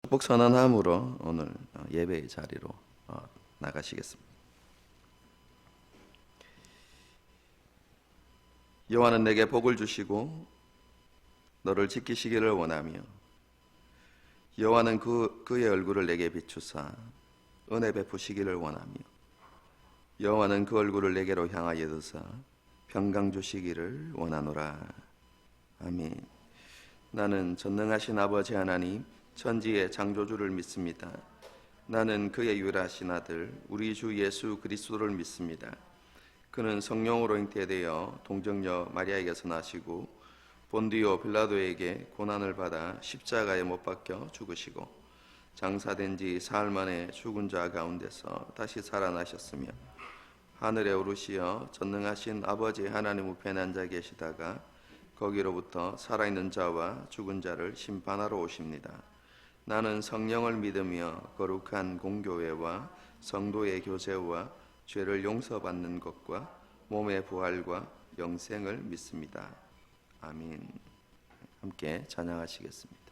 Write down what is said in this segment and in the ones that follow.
축복 선언함으로 오늘 예배의 자리로 나가시겠습니다. 여호와는 내게 복을 주시고 너를 지키시기를 원하며 여호와는 그의 얼굴을 내게 비추사 은혜 베푸시기를 원하며 여호와는 그 얼굴을 내게로 향하여 드사 평강 주시기를 원하노라. 아멘. 나는 전능하신 아버지 하나님 천지의 창조주를 믿습니다. 나는 그의 유일하신 아들 우리 주 예수 그리스도를 믿습니다. 그는 성령으로 잉태되어 동정녀 마리아에게서 나시고 본디오 빌라도에게 고난을 받아 십자가에 못 박혀 죽으시고 장사된 지 사흘 만에 죽은 자 가운데서 다시 살아나셨으며 하늘에 오르시어 전능하신 아버지 하나님 우편에 앉아 계시다가 거기로부터 살아있는 자와 죽은 자를 심판하러 오십니다. 나는 성령을 믿으며 거룩한 공교회와 성도의 교제와 죄를 용서받는 것과 몸의 부활과 영생을 믿습니다. 아멘. 함께 찬양하시겠습니다.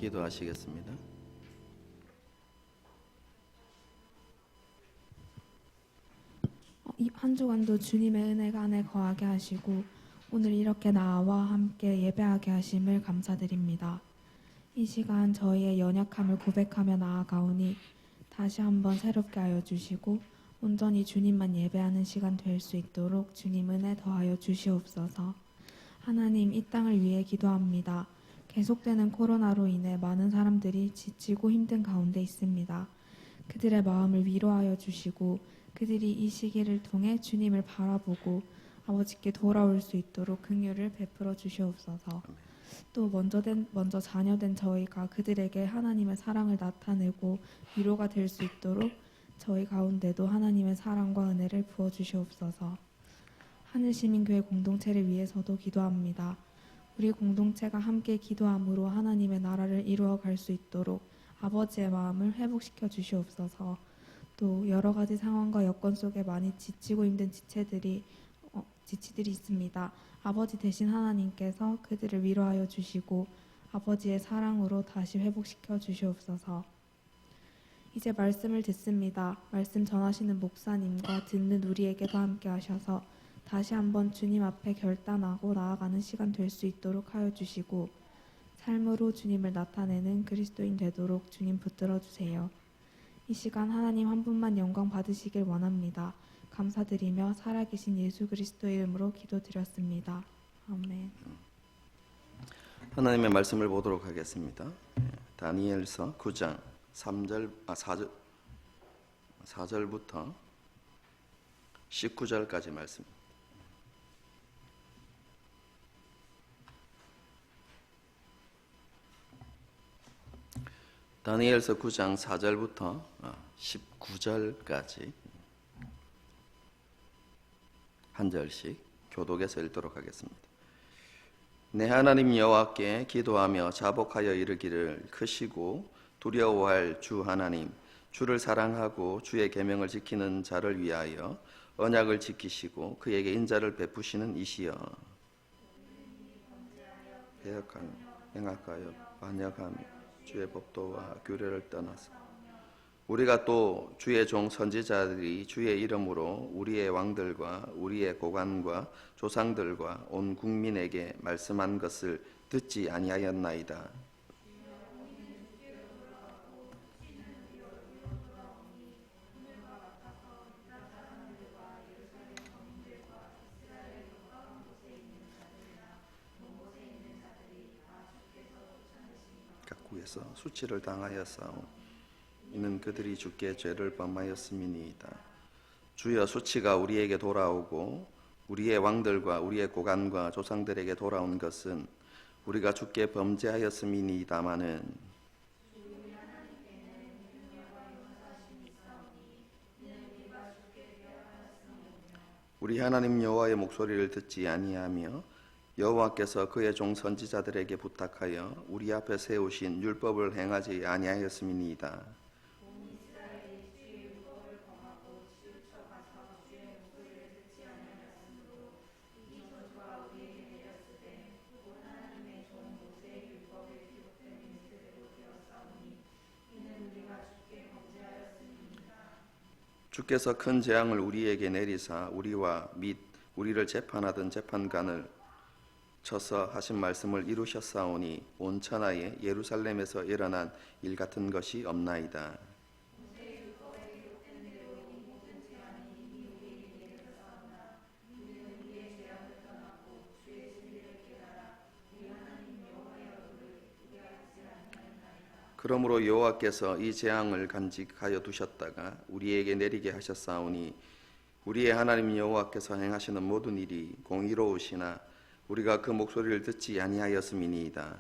기도하시겠습니다. 이 한 주간도 주님의 은혜가 안에 거하게 하시고 오늘 이렇게 나와 함께 예배하게 하심을 감사드립니다. 이 시간 저희의 연약함을 고백하며 나아가오니 다시 한번 새롭게 하여 주시고 온전히 주님만 예배하는 시간 될 수 있도록 주님 은혜 더하여 주시옵소서. 하나님, 이 땅을 위해 기도합니다. 계속되는 코로나로 인해 많은 사람들이 지치고 힘든 가운데 있습니다. 그들의 마음을 위로하여 주시고 그들이 이 시기를 통해 주님을 바라보고 아버지께 돌아올 수 있도록 긍휼을 베풀어 주시옵소서. 또 먼저 자녀된 저희가 그들에게 하나님의 사랑을 나타내고 위로가 될 수 있도록 저희 가운데도 하나님의 사랑과 은혜를 부어 주시옵소서. 하늘시민교회 공동체를 위해서도 기도합니다. 우리 공동체가 함께 기도함으로 하나님의 나라를 이루어갈 수 있도록 아버지의 마음을 회복시켜 주시옵소서. 또 여러 가지 상황과 여건 속에 많이 지치고 힘든 지체들이 있습니다. 아버지 대신 하나님께서 그들을 위로하여 주시고 아버지의 사랑으로 다시 회복시켜 주시옵소서. 이제 말씀을 듣습니다. 말씀 전하시는 목사님과 듣는 우리에게도 함께 하셔서 다시 한번 주님 앞에 결단하고 나아가는 시간 될 수 있도록 하여 주시고 삶으로 주님을 나타내는 그리스도인 되도록 주님 붙들어 주세요. 이 시간 하나님 한 분만 영광 받으시길 원합니다. 감사드리며 살아계신 예수 그리스도의 이름으로 기도드렸습니다. 아멘. 하나님의 말씀을 보도록 하겠습니다. 다니엘서 9장 4절부터 19절까지 말씀. 다니엘서 9장 4절부터 19절까지 한 절씩 교독해서 읽도록 하겠습니다. 내 하나님 여호와께 기도하며 자복하여 이르기를 크시고 두려워할 주 하나님, 주를 사랑하고 주의 계명을 지키는 자를 위하여 언약을 지키시고 그에게 인자를 베푸시는 이시여, 배역하며 행악하여 반역하며 주의 법도와 규례를 떠나서 우리가 또 주의 종 선지자들이 주의 이름으로 우리의 왕들과 우리의 고관과 조상들과 온 국민에게 말씀한 것을 듣지 아니하였나이다. 각국에서 수치를 당하였사오. 이는 그들이 주께 죄를 범하였음이니이다. 주여, 수치가 우리에게 돌아오고 우리의 왕들과 우리의 고관과 조상들에게 돌아온 것은 우리가 주께 범죄하였음이니이다마는 우리 하나님 여호와의 목소리를 듣지 아니하며 여호와께서 그의 종 선지자들에게 부탁하여 우리 앞에 세우신 율법을 행하지 아니하였음이니이다. 주께서 큰 재앙을 우리에게 내리사 우리와 및 우리를 재판하던 재판관을 쳐서 하신 말씀을 이루셨사오니 온 천하에 예루살렘에서 일어난 일 같은 것이 없나이다. 그러므로 여호와께서 이 재앙을 간직하여 두셨다가 우리에게 내리게 하셨사오니 우리의 하나님 여호와께서 행하시는 모든 일이 공의로우시나 우리가 그 목소리를 듣지 아니하였음이니이다.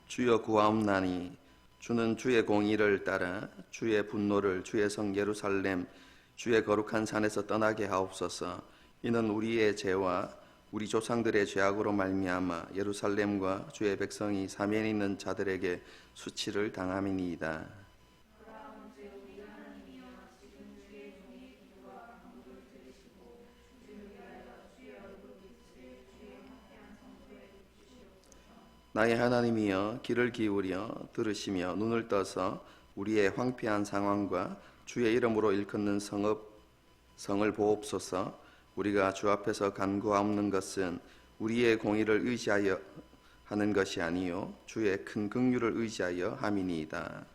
주여, 구하옵나니 주는 주의 공의를 따라 주의 분노를 주의 성 예루살렘 주의 거룩한 산에서 떠나게 하옵소서. 이는 우리의 죄와 우리 조상들의 죄악으로 말미암아 예루살렘과 주의 백성이 사면에 있는 자들에게 수치를 당함이니이다. 나의 하나님이여 귀를 기울여 들으시며 눈을 떠서 우리의 황폐한 상황과 주의 이름으로 일컫는 성을 보옵소서. 우리가 주 앞에서 간구하옵는 것은 우리의 공의를 의지하여 하는 것이 아니요 주의 큰 긍휼을 의지하여 함이니이다.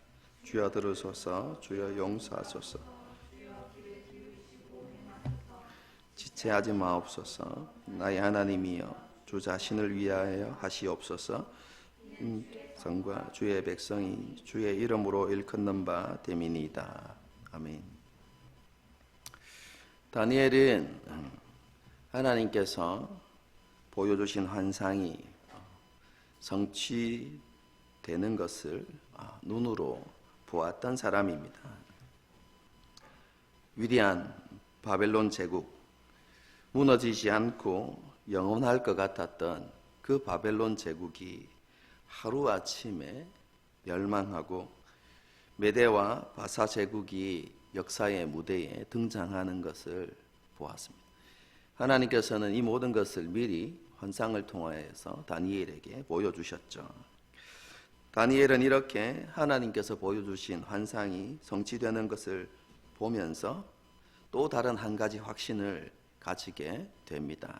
주여 들으소서. 주여 용서하소서. 지체하지 마옵소서. 나의 하나님이여 주 자신을 위하여 하시옵소서. 성과 주의 백성이 주의 이름으로 일컫는 바 됨이니이다. 아멘. 다니엘은 하나님께서 보여주신 환상이 성취되는 것을 눈으로 보았던 사람입니다. 위대한 바벨론 제국, 무너지지 않고 영원할 것 같았던 그 바벨론 제국이 하루아침에 멸망하고 메대와 바사 제국이 역사의 무대에 등장하는 것을 보았습니다. 하나님께서는 이 모든 것을 미리 환상을 통하여서 다니엘에게 보여주셨죠. 다니엘은 이렇게 하나님께서 보여주신 환상이 성취되는 것을 보면서 또 다른 한 가지 확신을 가지게 됩니다.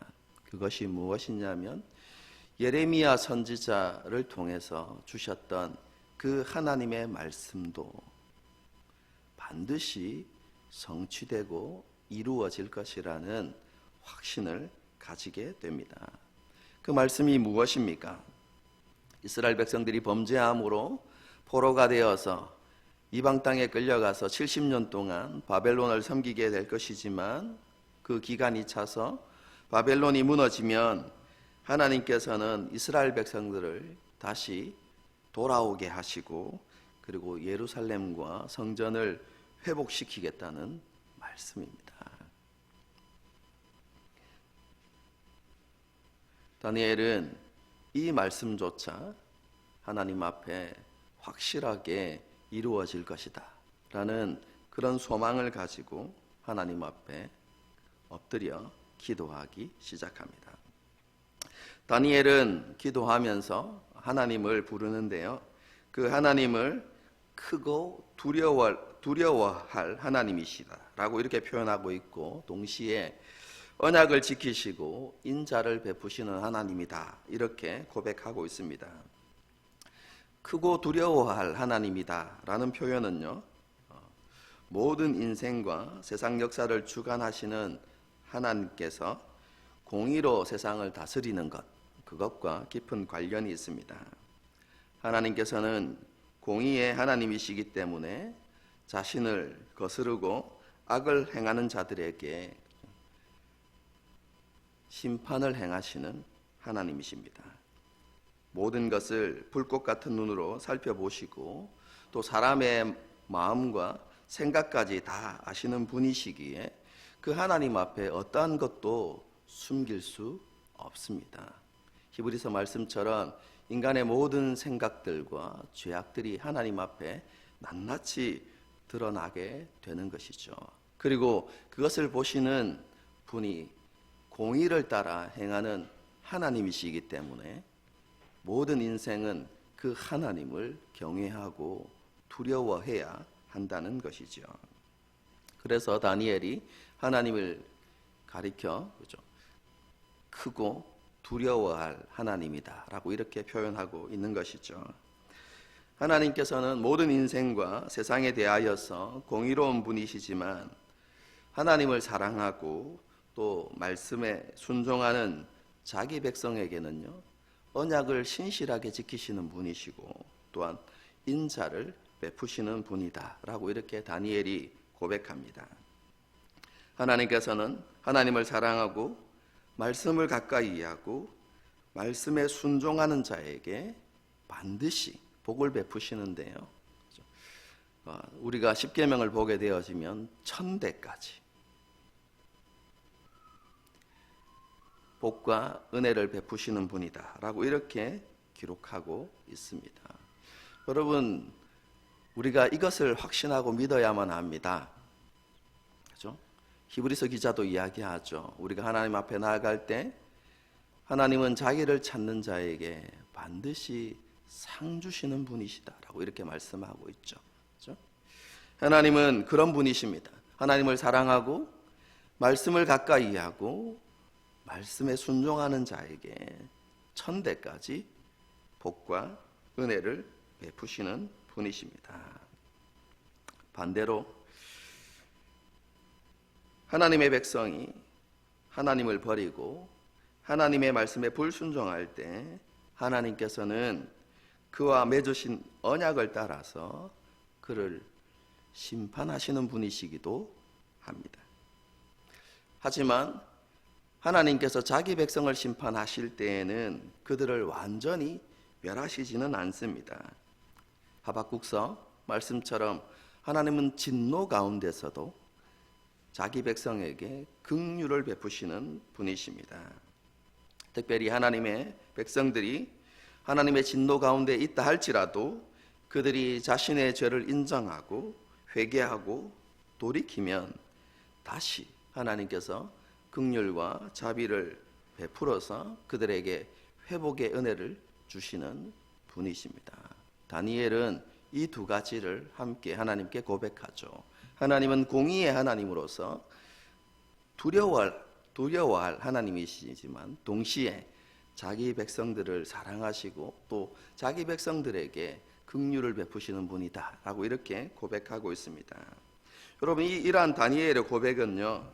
그것이 무엇이냐면 예레미야 선지자를 통해서 주셨던 그 하나님의 말씀도 반드시 성취되고 이루어질 것이라는 확신을 가지게 됩니다. 그 말씀이 무엇입니까? 이스라엘 백성들이 범죄함으로 포로가 되어서 이방 땅에 끌려가서 70년 동안 바벨론을 섬기게 될 것이지만 그 기간이 차서 바벨론이 무너지면 하나님께서는 이스라엘 백성들을 다시 돌아오게 하시고 그리고 예루살렘과 성전을 회복시키겠다는 말씀입니다. 다니엘은 이 말씀조차 하나님 앞에 확실하게 이루어질 것이다 라는 그런 소망을 가지고 하나님 앞에 엎드려 기도하기 시작합니다. 다니엘은 기도하면서 하나님을 부르는데요. 그 하나님을 크고 두려워할 하나님이시다 라고 이렇게 표현하고 있고 동시에 언약을 지키시고 인자를 베푸시는 하나님이다 이렇게 고백하고 있습니다. 크고 두려워할 하나님이다 라는 표현은요, 모든 인생과 세상 역사를 주관하시는 하나님께서 공의로 세상을 다스리는 것, 그것과 깊은 관련이 있습니다. 하나님께서는 공의의 하나님이시기 때문에 자신을 거스르고 악을 행하는 자들에게 심판을 행하시는 하나님이십니다. 모든 것을 불꽃 같은 눈으로 살펴보시고 또 사람의 마음과 생각까지 다 아시는 분이시기에 그 하나님 앞에 어떠한 것도 숨길 수 없습니다. 히브리서 말씀처럼 인간의 모든 생각들과 죄악들이 하나님 앞에 낱낱이 드러나게 되는 것이죠. 그리고 그것을 보시는 분이 공의를 따라 행하는 하나님이시기 때문에 모든 인생은 그 하나님을 경외하고 두려워해야 한다는 것이죠. 그래서 다니엘이 하나님을 가리켜 크고 두려워할 하나님이다 라고 이렇게 표현하고 있는 것이죠. 하나님께서는 모든 인생과 세상에 대하여서 공의로운 분이시지만 하나님을 사랑하고 또 말씀에 순종하는 자기 백성에게는요, 언약을 신실하게 지키시는 분이시고 또한 인자를 베푸시는 분이다 라고 이렇게 다니엘이 고백합니다. 하나님께서는 하나님을 사랑하고 말씀을 가까이 하고 말씀에 순종하는 자에게 반드시 복을 베푸시는데요, 우리가 십계명을 보게 되어지면 1000대까지 복과 은혜를 베푸시는 분이다 라고 이렇게 기록하고 있습니다. 여러분, 우리가 이것을 확신하고 믿어야만 합니다. 그렇죠? 히브리서 기자도 이야기하죠. 우리가 하나님 앞에 나아갈 때 하나님은 자기를 찾는 자에게 반드시 상 주시는 분이시다라고 이렇게 말씀하고 있죠. 그렇죠? 하나님은 그런 분이십니다. 하나님을 사랑하고 말씀을 가까이 하고 말씀에 순종하는 자에게 천대까지 복과 은혜를 베푸시는 분이십니다. 반대로 하나님의 백성이 하나님을 버리고 하나님의 말씀에 불순종할 때 하나님께서는 그와 맺으신 언약을 따라서 그를 심판하시는 분이시기도 합니다. 하지만 하나님께서 자기 백성을 심판하실 때에는 그들을 완전히 멸하시지는 않습니다. 하박국서 말씀처럼 하나님은 진노 가운데서도 자기 백성에게 긍휼을 베푸시는 분이십니다. 특별히 하나님의 백성들이 하나님의 진노 가운데 있다 할지라도 그들이 자신의 죄를 인정하고 회개하고 돌이키면 다시 하나님께서 긍휼과 자비를 베풀어서 그들에게 회복의 은혜를 주시는 분이십니다. 다니엘은 이 두 가지를 함께 하나님께 고백하죠. 하나님은 공의의 하나님으로서 두려워할 하나님이시지만 동시에 자기 백성들을 사랑하시고 또 자기 백성들에게 긍휼을 베푸시는 분이다라고 이렇게 고백하고 있습니다. 여러분, 이러한 다니엘의 고백은요,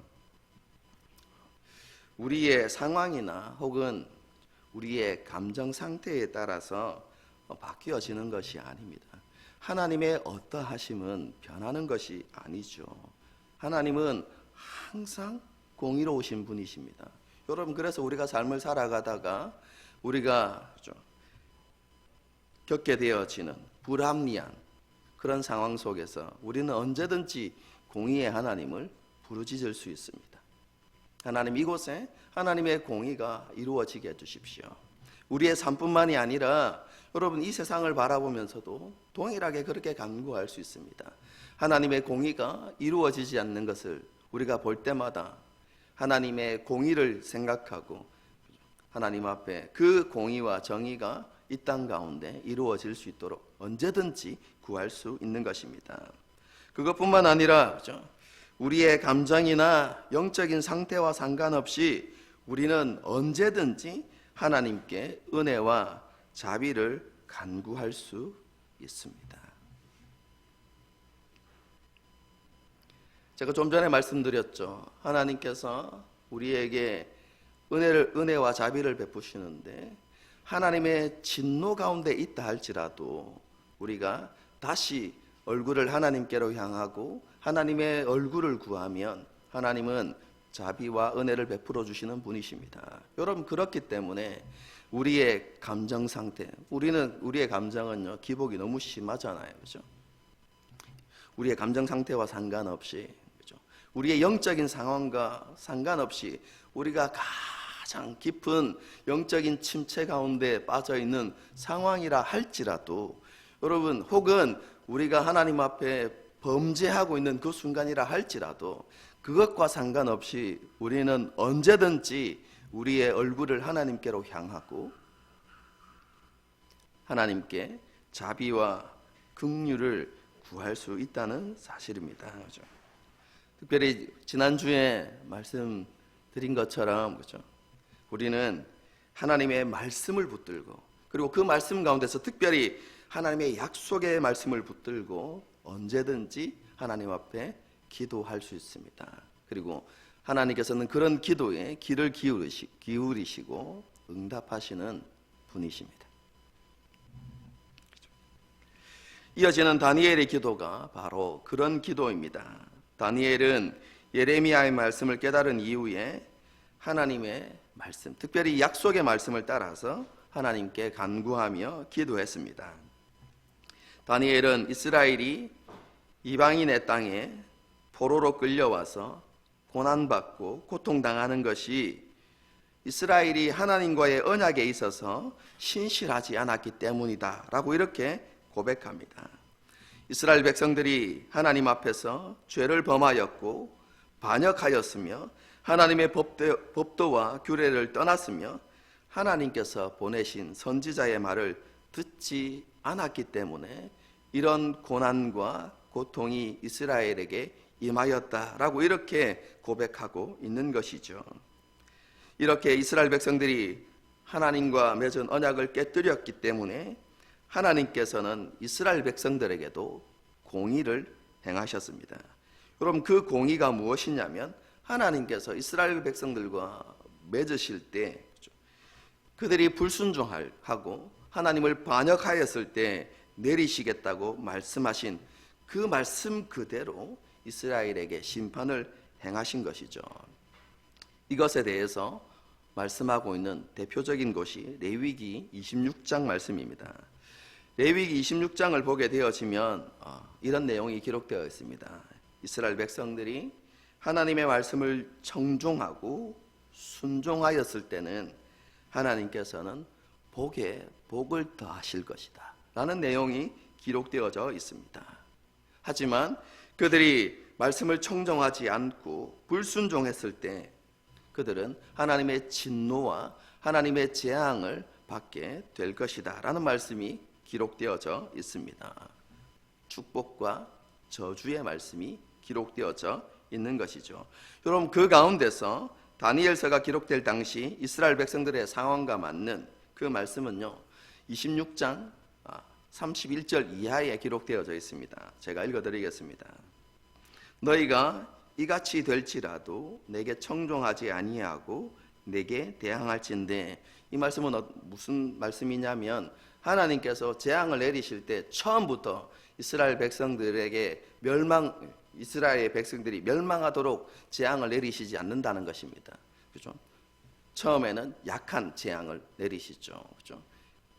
우리의 상황이나 혹은 우리의 감정 상태에 따라서 바뀌어지는 것이 아닙니다. 하나님의 어떠하심은 변하는 것이 아니죠. 하나님은 항상 공의로우신 분이십니다. 여러분, 그래서 우리가 삶을 살아가다가 우리가 겪게 되어지는 불합리한 그런 상황 속에서 우리는 언제든지 공의의 하나님을 부르짖을 수 있습니다. 하나님, 이곳에 하나님의 공의가 이루어지게 해주십시오. 우리의 삶뿐만이 아니라 여러분, 이 세상을 바라보면서도 동일하게 그렇게 간구할 수 있습니다. 하나님의 공의가 이루어지지 않는 것을 우리가 볼 때마다 하나님의 공의를 생각하고 하나님 앞에 그 공의와 정의가 이 땅 가운데 이루어질 수 있도록 언제든지 구할 수 있는 것입니다. 그것뿐만 아니라 우리의 감정이나 영적인 상태와 상관없이 우리는 언제든지 하나님께 은혜와 자비를 간구할 수 있습니다. 제가 좀 전에 말씀드렸죠. 하나님께서 우리에게 은혜와 자비를 베푸시는데 하나님의 진노 가운데 있다 할지라도 우리가 다시 얼굴을 하나님께로 향하고 하나님의 얼굴을 구하면 하나님은 자비와 은혜를 베풀어 주시는 분이십니다. 여러분, 그렇기 때문에 우리의 감정 상태, 우리의 감정은요, 기복이 너무 심하잖아요. 그죠? 우리의 감정 상태와 상관없이, 그죠? 우리의 영적인 상황과 상관없이 우리가 가장 깊은 영적인 침체 가운데 빠져 있는 상황이라 할지라도 여러분, 혹은 우리가 하나님 앞에 범죄하고 있는 그 순간이라 할지라도 그것과 상관없이 우리는 언제든지 우리의 얼굴을 하나님께로 향하고 하나님께 자비와 긍휼을 구할 수 있다는 사실입니다. 그렇죠? 특별히 지난주에 말씀드린 것처럼 그렇죠? 우리는 하나님의 말씀을 붙들고 그리고 그 말씀 가운데서 특별히 하나님의 약속의 말씀을 붙들고 언제든지 하나님 앞에 기도할 수 있습니다. 그리고 하나님께서는 그런 기도에 귀를 기울이시고 응답하시는 분이십니다. 이어지는 다니엘의 기도가 바로 그런 기도입니다. 다니엘은 예레미야의 말씀을 깨달은 이후에 하나님의 말씀, 특별히 약속의 말씀을 따라서 하나님께 간구하며 기도했습니다. 다니엘은 이스라엘이 이방인의 땅에 포로로 끌려와서 고난받고 고통당하는 것이 이스라엘이 하나님과의 언약에 있어서 신실하지 않았기 때문이다 라고 이렇게 고백합니다. 이스라엘 백성들이 하나님 앞에서 죄를 범하였고 반역하였으며 하나님의 법도와 규례를 떠났으며 하나님께서 보내신 선지자의 말을 듣지 않았기 때문에 이런 고난과 고통이 이스라엘에게 임하였다라고 이렇게 고백하고 있는 것이죠. 이렇게 이스라엘 백성들이 하나님과 맺은 언약을 깨뜨렸기 때문에 하나님께서는 이스라엘 백성들에게도 공의를 행하셨습니다. 여러분, 그 공의가 무엇이냐면 하나님께서 이스라엘 백성들과 맺으실 때 그들이 불순종하고 하나님을 반역하였을 때 내리시겠다고 말씀하신 그 말씀 그대로 이스라엘에게 심판을 행하신 것이죠. 이것에 대해서 말씀하고 있는 대표적인 곳이 레위기 26장 말씀입니다. 레위기 26장을 보게 되어지면 이런 내용이 기록되어 있습니다. 이스라엘 백성들이 하나님의 말씀을 청종하고 순종하였을 때는 하나님께서는 복에 복을 더하실 것이다 라는 내용이 기록되어져 있습니다. 하지만 그들이 말씀을 청종하지 않고 불순종했을 때 그들은 하나님의 진노와 하나님의 재앙을 받게 될 것이다 라는 말씀이 기록되어져 있습니다. 축복과 저주의 말씀이 기록되어져 있는 것이죠. 여러분, 그 가운데서 다니엘서가 기록될 당시 이스라엘 백성들의 상황과 맞는 그 말씀은요 26장 31절 이하에 기록되어져 있습니다. 제가 읽어드리겠습니다. 너희가 이같이 될지라도 내게 청종하지 아니하고 내게 대항할진대. 이 말씀은 무슨 말씀이냐면 하나님께서 재앙을 내리실 때 처음부터 이스라엘 백성들이 멸망하도록 재앙을 내리시지 않는다는 것입니다. 그죠? 처음에는 약한 재앙을 내리시죠. 그죠?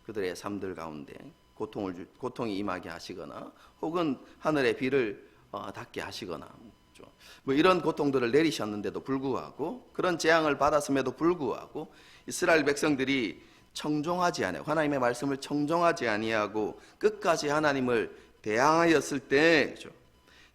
그들의 삶들 가운데 고통이 임하게 하시거나 혹은 하늘의 비를 닿게 하시거나 뭐 이런 고통들을 내리셨는데도 불구하고 그런 재앙을 받았음에도 불구하고 이스라엘 백성들이 청종하지 아니하고 하나님의 말씀을 청종하지 아니하고 끝까지 하나님을 대항하였을 때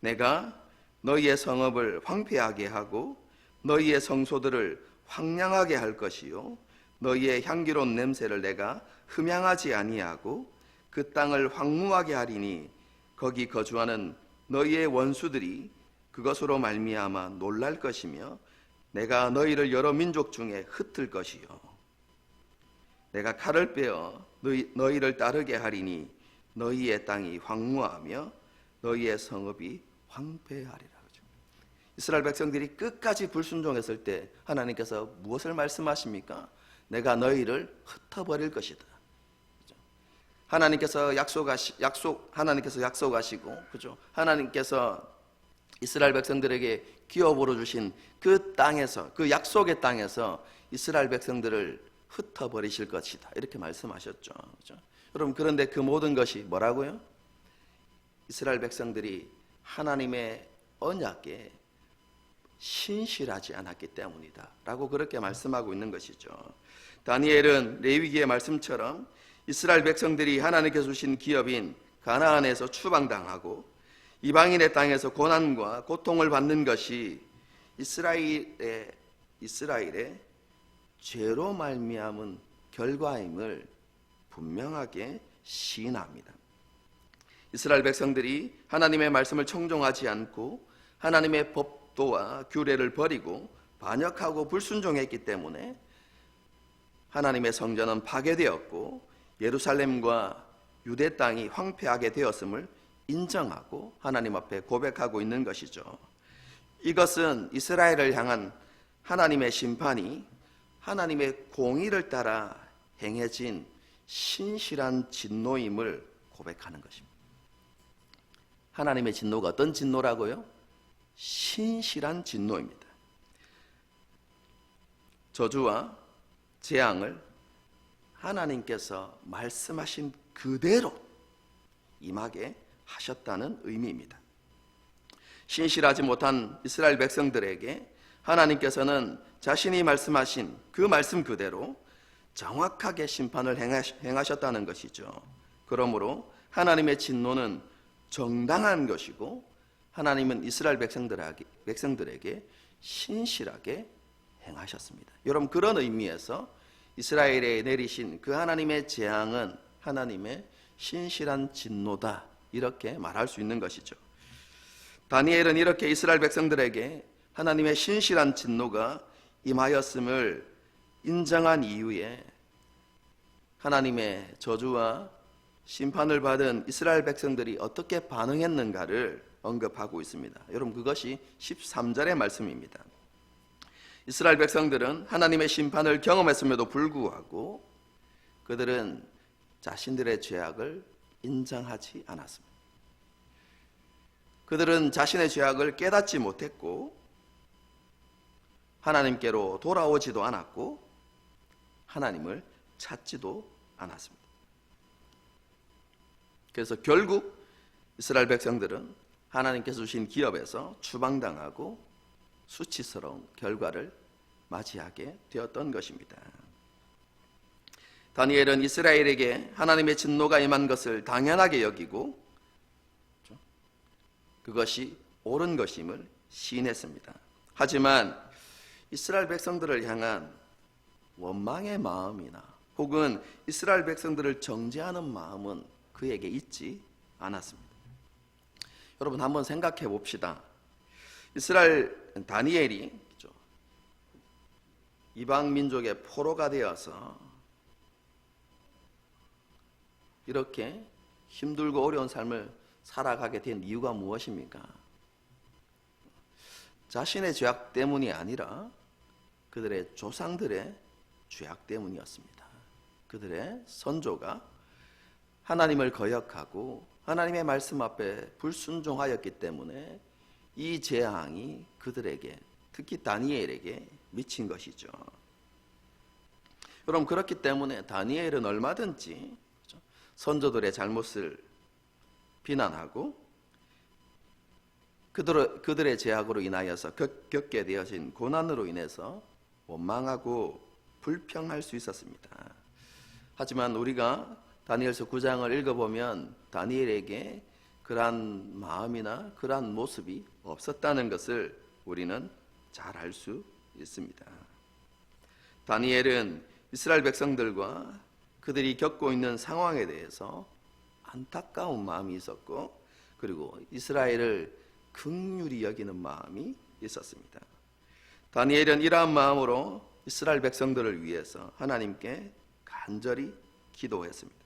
내가 너희의 성읍을 황폐하게 하고 너희의 성소들을 황량하게 할 것이요 너희의 향기로운 냄새를 내가 흠향하지 아니하고 그 땅을 황무하게 하리니 거기 거주하는 너희의 원수들이 그것으로 말미암아 놀랄 것이며 내가 너희를 여러 민족 중에 흩을 것이요 내가 칼을 빼어 너희를 따르게 하리니 너희의 땅이 황무하며 너희의 성읍이 황폐하리라. 이스라엘 백성들이 끝까지 불순종했을 때 하나님께서 무엇을 말씀하십니까? 내가 너희를 흩어버릴 것이다. 하나님께서 약속하시고, 그죠? 하나님께서 이스라엘 백성들에게 기업으로 주신 그 땅에서, 그 약속의 땅에서 이스라엘 백성들을 흩어버리실 것이다. 이렇게 말씀하셨죠. 그죠? 여러분, 그런데 그 모든 것이 뭐라고요? 이스라엘 백성들이 하나님의 언약에 신실하지 않았기 때문이다 라고 그렇게 말씀하고 있는 것이죠. 다니엘은 레위기의 말씀처럼 이스라엘 백성들이 하나님께서 주신 기업인 가나안에서 추방당하고 이방인의 땅에서 고난과 고통을 받는 것이 이스라엘의 죄로 말미암은 결과임을 분명하게 시인합니다. 이스라엘 백성들이 하나님의 말씀을 청종하지 않고 하나님의 법도와 규례를 버리고 반역하고 불순종했기 때문에 하나님의 성전은 파괴되었고 예루살렘과 유대 땅이 황폐하게 되었음을 인정하고 하나님 앞에 고백하고 있는 것이죠. 이것은 이스라엘을 향한 하나님의 심판이 하나님의 공의를 따라 행해진 신실한 진노임을 고백하는 것입니다. 하나님의 진노가 어떤 진노라고요? 신실한 진노입니다. 저주와 재앙을 하나님께서 말씀하신 그대로 임하게 하셨다는 의미입니다. 신실하지 못한 이스라엘 백성들에게 하나님께서는 자신이 말씀하신 그 말씀 그대로 정확하게 심판을 행하셨다는 것이죠. 그러므로 하나님의 진노는 정당한 것이고 하나님은 이스라엘 백성들에게 신실하게 행하셨습니다. 여러분, 그런 의미에서 이스라엘에 내리신 그 하나님의 재앙은 하나님의 신실한 진노다, 이렇게 말할 수 있는 것이죠. 다니엘은 이렇게 이스라엘 백성들에게 하나님의 신실한 진노가 임하였음을 인정한 이후에 하나님의 저주와 심판을 받은 이스라엘 백성들이 어떻게 반응했는가를 언급하고 있습니다. 여러분, 그것이 13절의 말씀입니다. 이스라엘 백성들은 하나님의 심판을 경험했음에도 불구하고 그들은 자신들의 죄악을 인정하지 않았습니다. 그들은 자신의 죄악을 깨닫지 못했고 하나님께로 돌아오지도 않았고 하나님을 찾지도 않았습니다. 그래서 결국 이스라엘 백성들은 하나님께서 주신 기업에서 추방당하고 수치스러운 결과를 맞이하게 되었던 것입니다. 다니엘은 이스라엘에게 하나님의 진노가 임한 것을 당연하게 여기고 그것이 옳은 것임을 시인했습니다. 하지만 이스라엘 백성들을 향한 원망의 마음이나 혹은 이스라엘 백성들을 정죄하는 마음은 그에게 있지 않았습니다. 여러분, 한번 생각해 봅시다. 이스라엘 다니엘이 이방 민족의 포로가 되어서 이렇게 힘들고 어려운 삶을 살아가게 된 이유가 무엇입니까? 자신의 죄악 때문이 아니라 그들의 조상들의 죄악 때문이었습니다. 그들의 선조가 하나님을 거역하고 하나님의 말씀 앞에 불순종하였기 때문에 이 재앙이 그들에게, 특히 다니엘에게 미친 것이죠. 여러분, 그렇기 때문에 다니엘은 얼마든지 선조들의 잘못을 비난하고 그들의 죄악으로 인하여서 겪게 되어진 고난으로 인해서 원망하고 불평할 수 있었습니다. 하지만 우리가 다니엘서 9장을 읽어보면 다니엘에게 그러한 마음이나 그러한 모습이 없었다는 것을 우리는 잘 알 수 있습니다. 다니엘은 이스라엘 백성들과 그들이 겪고 있는 상황에 대해서 안타까운 마음이 있었고, 그리고 이스라엘을 긍휼히 여기는 마음이 있었습니다. 다니엘은 이러한 마음으로 이스라엘 백성들을 위해서 하나님께 간절히 기도했습니다.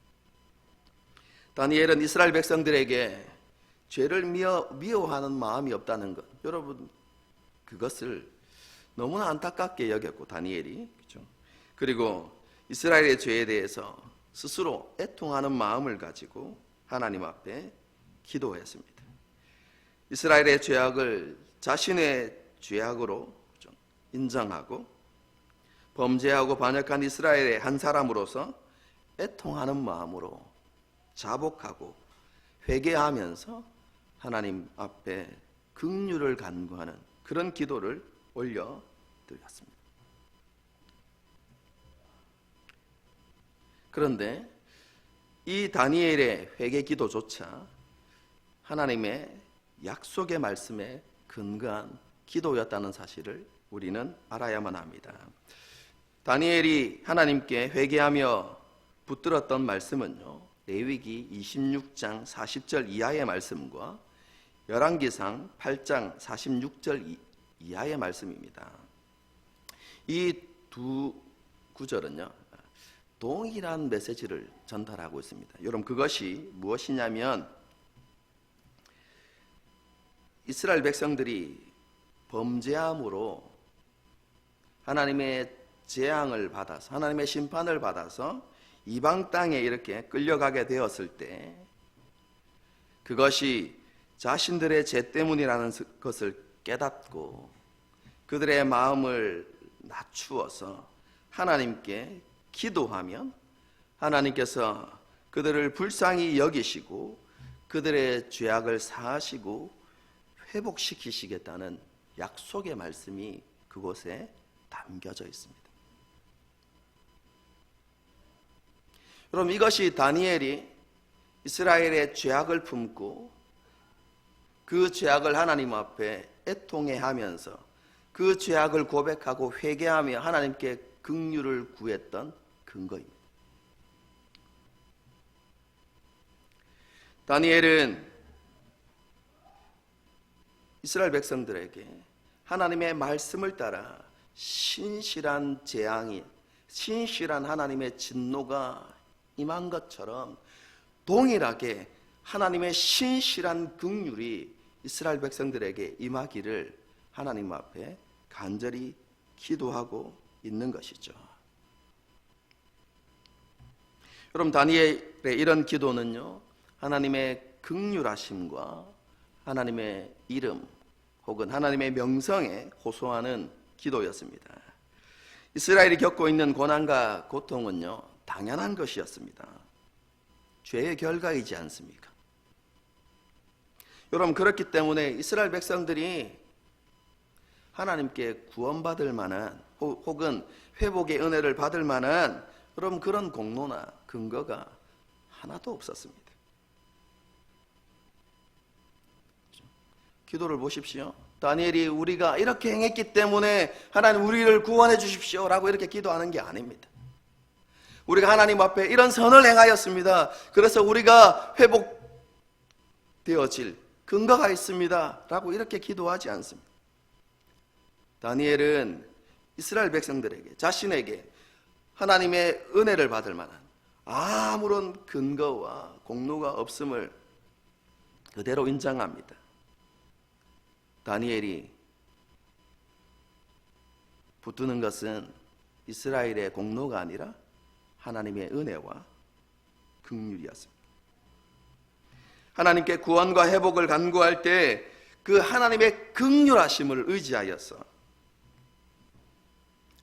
다니엘은 이스라엘 백성들에게 죄를 미워하는 마음이 없다는 것, 여러분, 그것을 너무나 안타깝게 여겼고, 다니엘이, 그렇죠? 그리고 이스라엘의 죄에 대해서 스스로 애통하는 마음을 가지고 하나님 앞에 기도했습니다. 이스라엘의 죄악을 자신의 죄악으로 인정하고 범죄하고 반역한 이스라엘의 한 사람으로서 애통하는 마음으로 자복하고 회개하면서 하나님 앞에 긍휼을 간구하는 그런 기도를 올려드렸습니다. 그런데 이 다니엘의 회개 기도조차 하나님의 약속의 말씀에 근거한 기도였다는 사실을 우리는 알아야만 합니다. 다니엘이 하나님께 회개하며 붙들었던 말씀은요, 레위기 26장 40절 이하의 말씀과 열왕기상 8장 46절 이하의 말씀입니다. 이 두 구절은요, 동일한 메시지를 전달하고 있습니다. 여러분, 그것이 무엇이냐면 이스라엘 백성들이 범죄함으로 하나님의 재앙을 받아서, 하나님의 심판을 받아서 이방 땅에 이렇게 끌려가게 되었을 때 그것이 자신들의 죄 때문이라는 것을 깨닫고 그들의 마음을 낮추어서 하나님께 기도하면 하나님께서 그들을 불쌍히 여기시고 그들의 죄악을 사하시고 회복시키시겠다는 약속의 말씀이 그곳에 담겨져 있습니다. 여러분, 이것이 다니엘이 이스라엘의 죄악을 품고 그 죄악을 하나님 앞에 애통해 하면서 그 죄악을 고백하고 회개하며 하나님께 긍휼을 구했던 근거입니다. 다니엘은 이스라엘 백성들에게 하나님의 말씀을 따라 신실한 재앙이, 신실한 하나님의 진노가 임한 것처럼 동일하게 하나님의 신실한 긍휼이 이스라엘 백성들에게 임하기를 하나님 앞에 간절히 기도하고 있는 것이죠. 여러분, 다니엘의 이런 기도는요, 하나님의 긍휼하심과 하나님의 이름 혹은 하나님의 명성에 호소하는 기도였습니다. 이스라엘이 겪고 있는 고난과 고통은요, 당연한 것이었습니다. 죄의 결과이지 않습니까? 여러분, 그렇기 때문에 이스라엘 백성들이 하나님께 구원받을 만한 혹은 회복의 은혜를 받을 만한 여러분 그런 공로나 근거가 하나도 없었습니다. 기도를 보십시오. 다니엘이 우리가 이렇게 행했기 때문에 하나님 우리를 구원해 주십시오 라고 이렇게 기도하는 게 아닙니다. 우리가 하나님 앞에 이런 선을 행하였습니다. 그래서 우리가 회복되어질 근거가 있습니다 라고 이렇게 기도하지 않습니다. 다니엘은 이스라엘 백성들에게, 자신에게 하나님의 은혜를 받을 만한 아무런 근거와 공로가 없음을 그대로 인정합니다. 다니엘이 붙드는 것은 이스라엘의 공로가 아니라 하나님의 은혜와 긍휼이었습니다. 하나님께 구원과 회복을 간구할 때 그 하나님의 긍휼하심을 의지하여서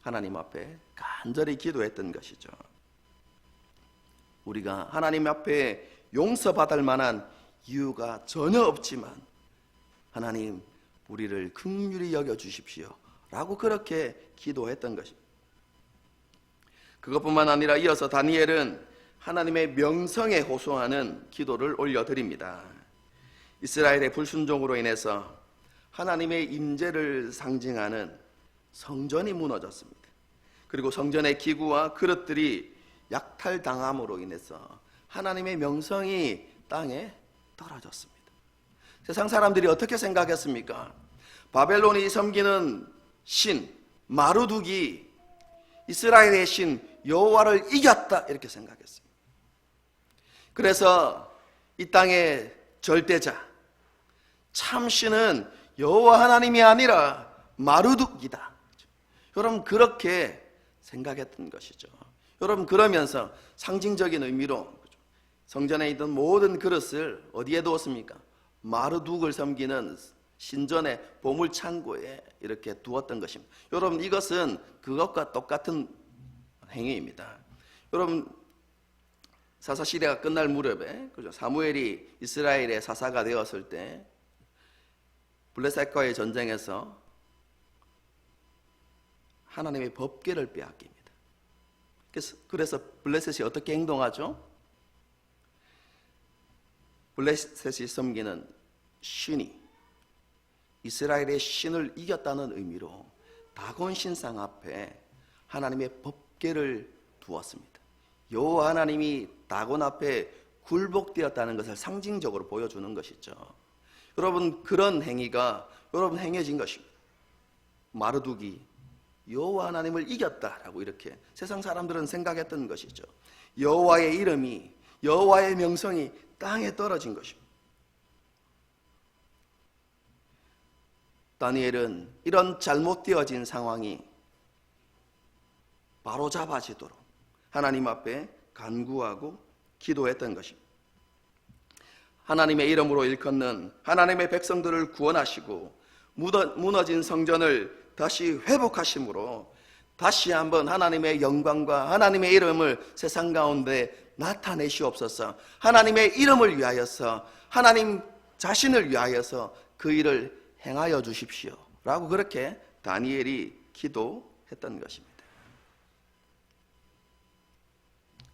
하나님 앞에 간절히 기도했던 것이죠. 우리가 하나님 앞에 용서받을 만한 이유가 전혀 없지만 하나님 우리를 긍휼히 여겨주십시오 라고 그렇게 기도했던 것입니다. 그것뿐만 아니라 이어서 다니엘은 하나님의 명성에 호소하는 기도를 올려드립니다. 이스라엘의 불순종으로 인해서 하나님의 임재를 상징하는 성전이 무너졌습니다. 그리고 성전의 기구와 그릇들이 약탈당함으로 인해서 하나님의 명성이 땅에 떨어졌습니다. 세상 사람들이 어떻게 생각했습니까? 바벨론이 섬기는 신 마루둑이 이스라엘의 신 여호와를 이겼다 이렇게 생각했습니다. 그래서 이 땅의 절대자 참신은 여호와 하나님이 아니라 마루둑이다. 여러분 그렇게 생각했던 것이죠. 여러분 그러면서 상징적인 의미로 성전에 있던 모든 그릇을 어디에 두었습니까? 마루둑을 섬기는 신전의 보물창고에 이렇게 두었던 것입니다. 여러분 이것은 그것과 똑같은 행위입니다. 여러분 사사시대가 끝날 무렵에 사무엘이 이스라엘의 사사가 되었을 때 블레셋과의 전쟁에서 하나님의 법궤를 빼앗깁니다. 그래서 블레셋이 어떻게 행동하죠? 블레셋이 섬기는 신이 이스라엘의 신을 이겼다는 의미로 다곤 신상 앞에 하나님의 법궤를 두었습니다. 여호와 하나님이 다곤 앞에 굴복되었다는 것을 상징적으로 보여주는 것이죠. 여러분 그런 행위가 여러분 행해진 것입니다. 마르둑이 여호와 하나님을 이겼다라고 이렇게 세상 사람들은 생각했던 것이죠. 여호와의 이름이, 여호와의 명성이 땅에 떨어진 것입니다. 다니엘은 이런 잘못되어진 상황이 바로잡아지도록 하나님 앞에 간구하고 기도했던 것입니다. 하나님의 이름으로 일컫는 하나님의 백성들을 구원하시고 무너진 성전을 다시 회복하심으로 다시 한번 하나님의 영광과 하나님의 이름을 세상 가운데 나타내시옵소서. 하나님의 이름을 위하여서 하나님 자신을 위하여서 그 일을 행하여 주십시오 라고 그렇게 다니엘이 기도했던 것입니다.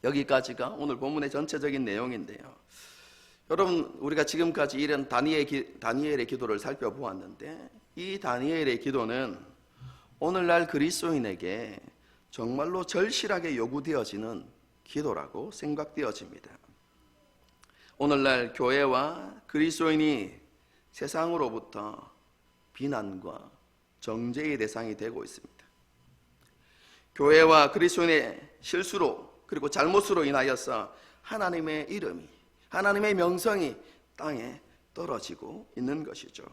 여기까지가 오늘 본문의 전체적인 내용인데요. 여러분 우리가 지금까지 이런 다니엘의 기도를 살펴보았는데 이 다니엘의 기도는 오늘날 그리스도인에게 정말로 절실하게 요구되어지는 기도라고 생각되어집니다. 오늘날 교회와 그리스도인이 세상으로부터 비난과 정죄의 대상이 되고 있습니다. 교회와 그리스도인의 실수로 그리고 잘못으로 인하여서 하나님의 이름이, 하나님의 명성이 땅에 떨어지고 있는 것이죠.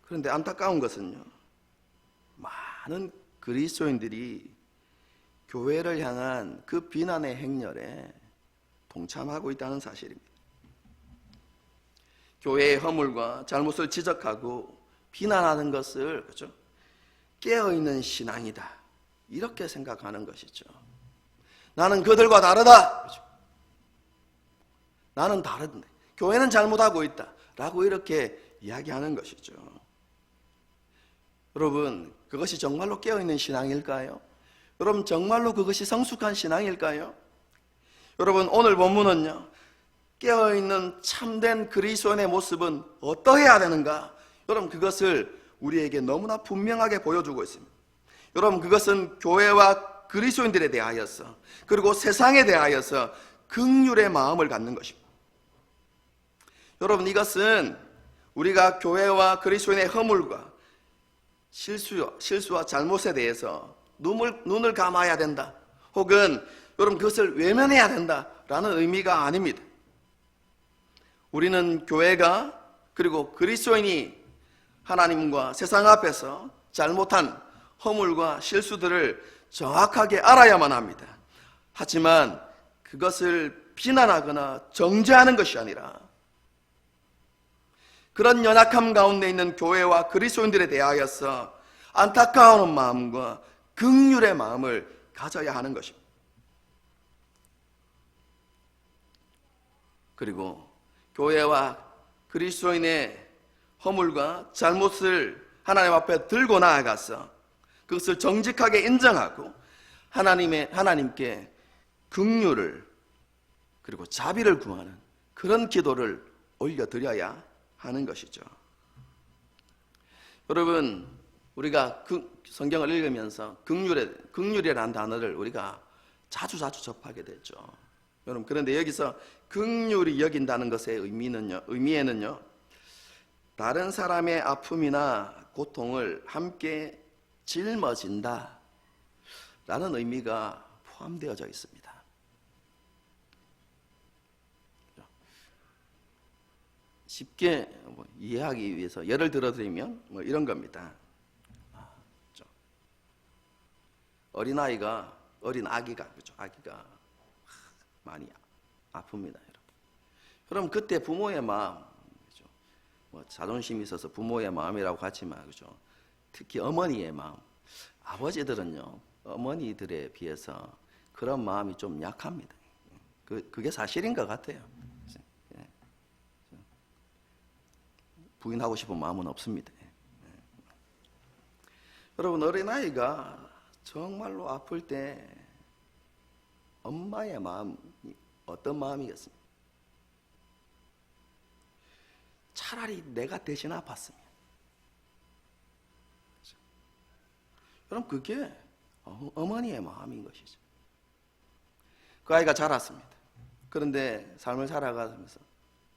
그런데 안타까운 것은요, 많은 그리스도인들이 교회를 향한 그 비난의 행렬에 동참하고 있다는 사실입니다. 교회의 허물과 잘못을 지적하고 비난하는 것을, 그렇죠? 깨어있는 신앙이다, 이렇게 생각하는 것이죠. 나는 그들과 다르다, 그렇죠? 나는 다른데 교회는 잘못하고 있다 라고 이렇게 이야기하는 것이죠. 여러분, 그것이 정말로 깨어있는 신앙일까요? 여러분, 정말로 그것이 성숙한 신앙일까요? 여러분, 오늘 본문은요, 깨어있는 참된 그리스도인의 모습은 어떠해야 되는가? 여러분, 그것을 우리에게 너무나 분명하게 보여주고 있습니다. 여러분, 그것은 교회와 그리스도인들에 대하여서, 그리고 세상에 대하여서 긍휼의 마음을 갖는 것입니다. 여러분, 이것은 우리가 교회와 그리스도인의 허물과 실수와 잘못에 대해서 눈을 감아야 된다, 혹은 여러분 그것을 외면해야 된다라는 의미가 아닙니다. 우리는 교회가 그리고 그리스도인이 하나님과 세상 앞에서 잘못한 허물과 실수들을 정확하게 알아야만 합니다. 하지만 그것을 비난하거나 정죄하는 것이 아니라 그런 연약함 가운데 있는 교회와 그리스도인들에 대하여서 안타까운 마음과 긍휼의 마음을 가져야 하는 것입니다. 그리고 교회와 그리스도인의 허물과 잘못을 하나님 앞에 들고 나아가서 그것을 정직하게 인정하고 하나님께 긍휼을 그리고 자비를 구하는 그런 기도를 올려드려야 하는 것이죠. 여러분, 우리가 성경을 읽으면서 긍휼이라는 단어를 우리가 자주 접하게 되죠. 여러분, 그런데 여기서 긍휼히 여긴다는 것의 의미에는요, 다른 사람의 아픔이나 고통을 함께 짊어진다 라는 의미가 포함되어져 있습니다. 쉽게 이해하기 위해서 예를 들어드리면 이런 겁니다. 어린 아기가 많이 아픕니다, 여러분. 그때 부모의 마음, 자존심이 있어서 부모의 마음이라고 하지만, 특히 어머니의 마음, 아버지들은요, 어머니들에 비해서 그런 마음이 좀 약합니다. 그게 사실인 것 같아요. 부인하고 싶은 마음은 없습니다. 여러분, 어린아이가 정말로 아플 때 엄마의 마음이 어떤 마음이겠습니까? 차라리 내가 대신 아팠으면. 여러분, 그게 어머니의 마음인 것이죠. 그 아이가 자랐습니다. 그런데 삶을 살아가면서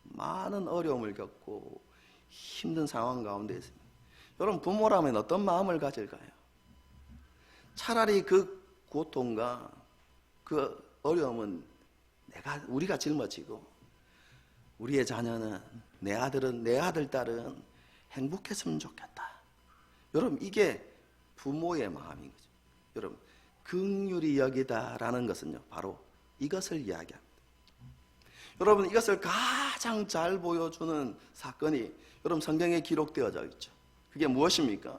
많은 어려움을 겪고 힘든 상황 가운데 있습니다. 여러분, 부모라면 어떤 마음을 가질까요? 차라리 그 고통과 그 어려움은 우리가 짊어지고 우리의 자녀는, 내 아들, 딸은 행복했으면 좋겠다. 여러분, 이게 부모의 마음인 거죠. 여러분, 긍휼히 여기다라는 것은요, 바로 이것을 이야기합니다. 여러분, 이것을 가장 잘 보여주는 사건이 여러분 성경에 기록되어져 있죠. 그게 무엇입니까?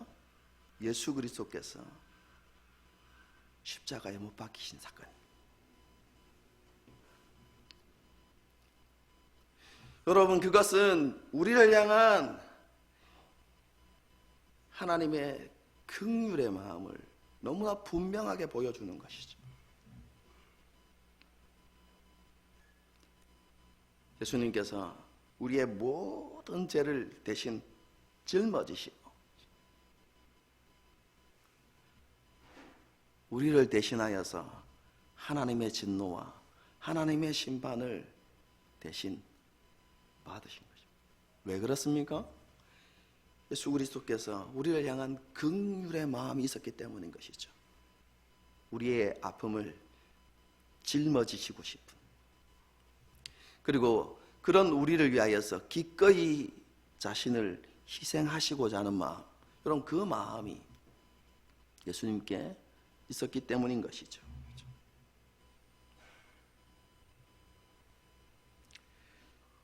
예수 그리스도께서 십자가에 못 박히신 사건입니다. 여러분, 그것은 우리를 향한 하나님의 긍휼의 마음을 너무나 분명하게 보여주는 것이죠. 예수님께서 우리의 모든 죄를 대신 짊어지시고 우리를 대신하여서 하나님의 진노와 하나님의 심판을 대신 받으신 것입니다. 왜 그렇습니까? 예수 그리스도께서 우리를 향한 긍휼의 마음이 있었기 때문인 것이죠. 우리의 아픔을 짊어지시고 싶은, 그리고 그런 우리를 위하여서 기꺼이 자신을 희생하시고자 하는 마음, 여러분 그 마음이 예수님께 있었기 때문인 것이죠.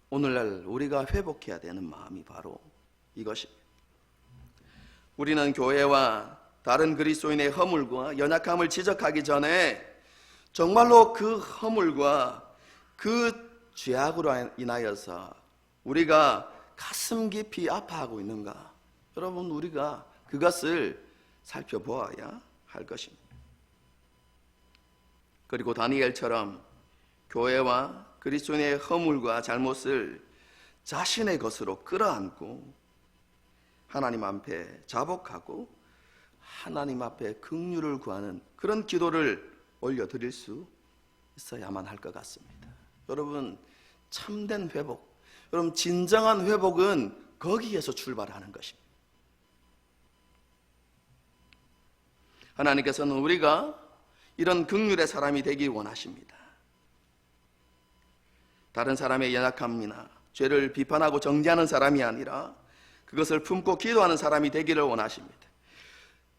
오늘날 우리가 회복해야 되는 마음이 바로 이것입니다. 우리는 교회와 다른 그리스도인의 허물과 연약함을 지적하기 전에 정말로 그 허물과 그 죄악으로 인하여서 우리가 가슴 깊이 아파하고 있는가, 여러분 우리가 그것을 살펴보아야 할 것입니다. 그리고 다니엘처럼 교회와 그리스도인의 허물과 잘못을 자신의 것으로 끌어안고 하나님 앞에 자복하고 하나님 앞에 긍휼을 구하는 그런 기도를 올려드릴 수 있어야만 할 것 같습니다. 여러분 참된 회복, 여러분 진정한 회복은 거기에서 출발하는 것입니다. 하나님께서는 우리가 이런 긍휼의 사람이 되길 원하십니다. 다른 사람의 연약함이나 죄를 비판하고 정죄하는 사람이 아니라 그것을 품고 기도하는 사람이 되기를 원하십니다.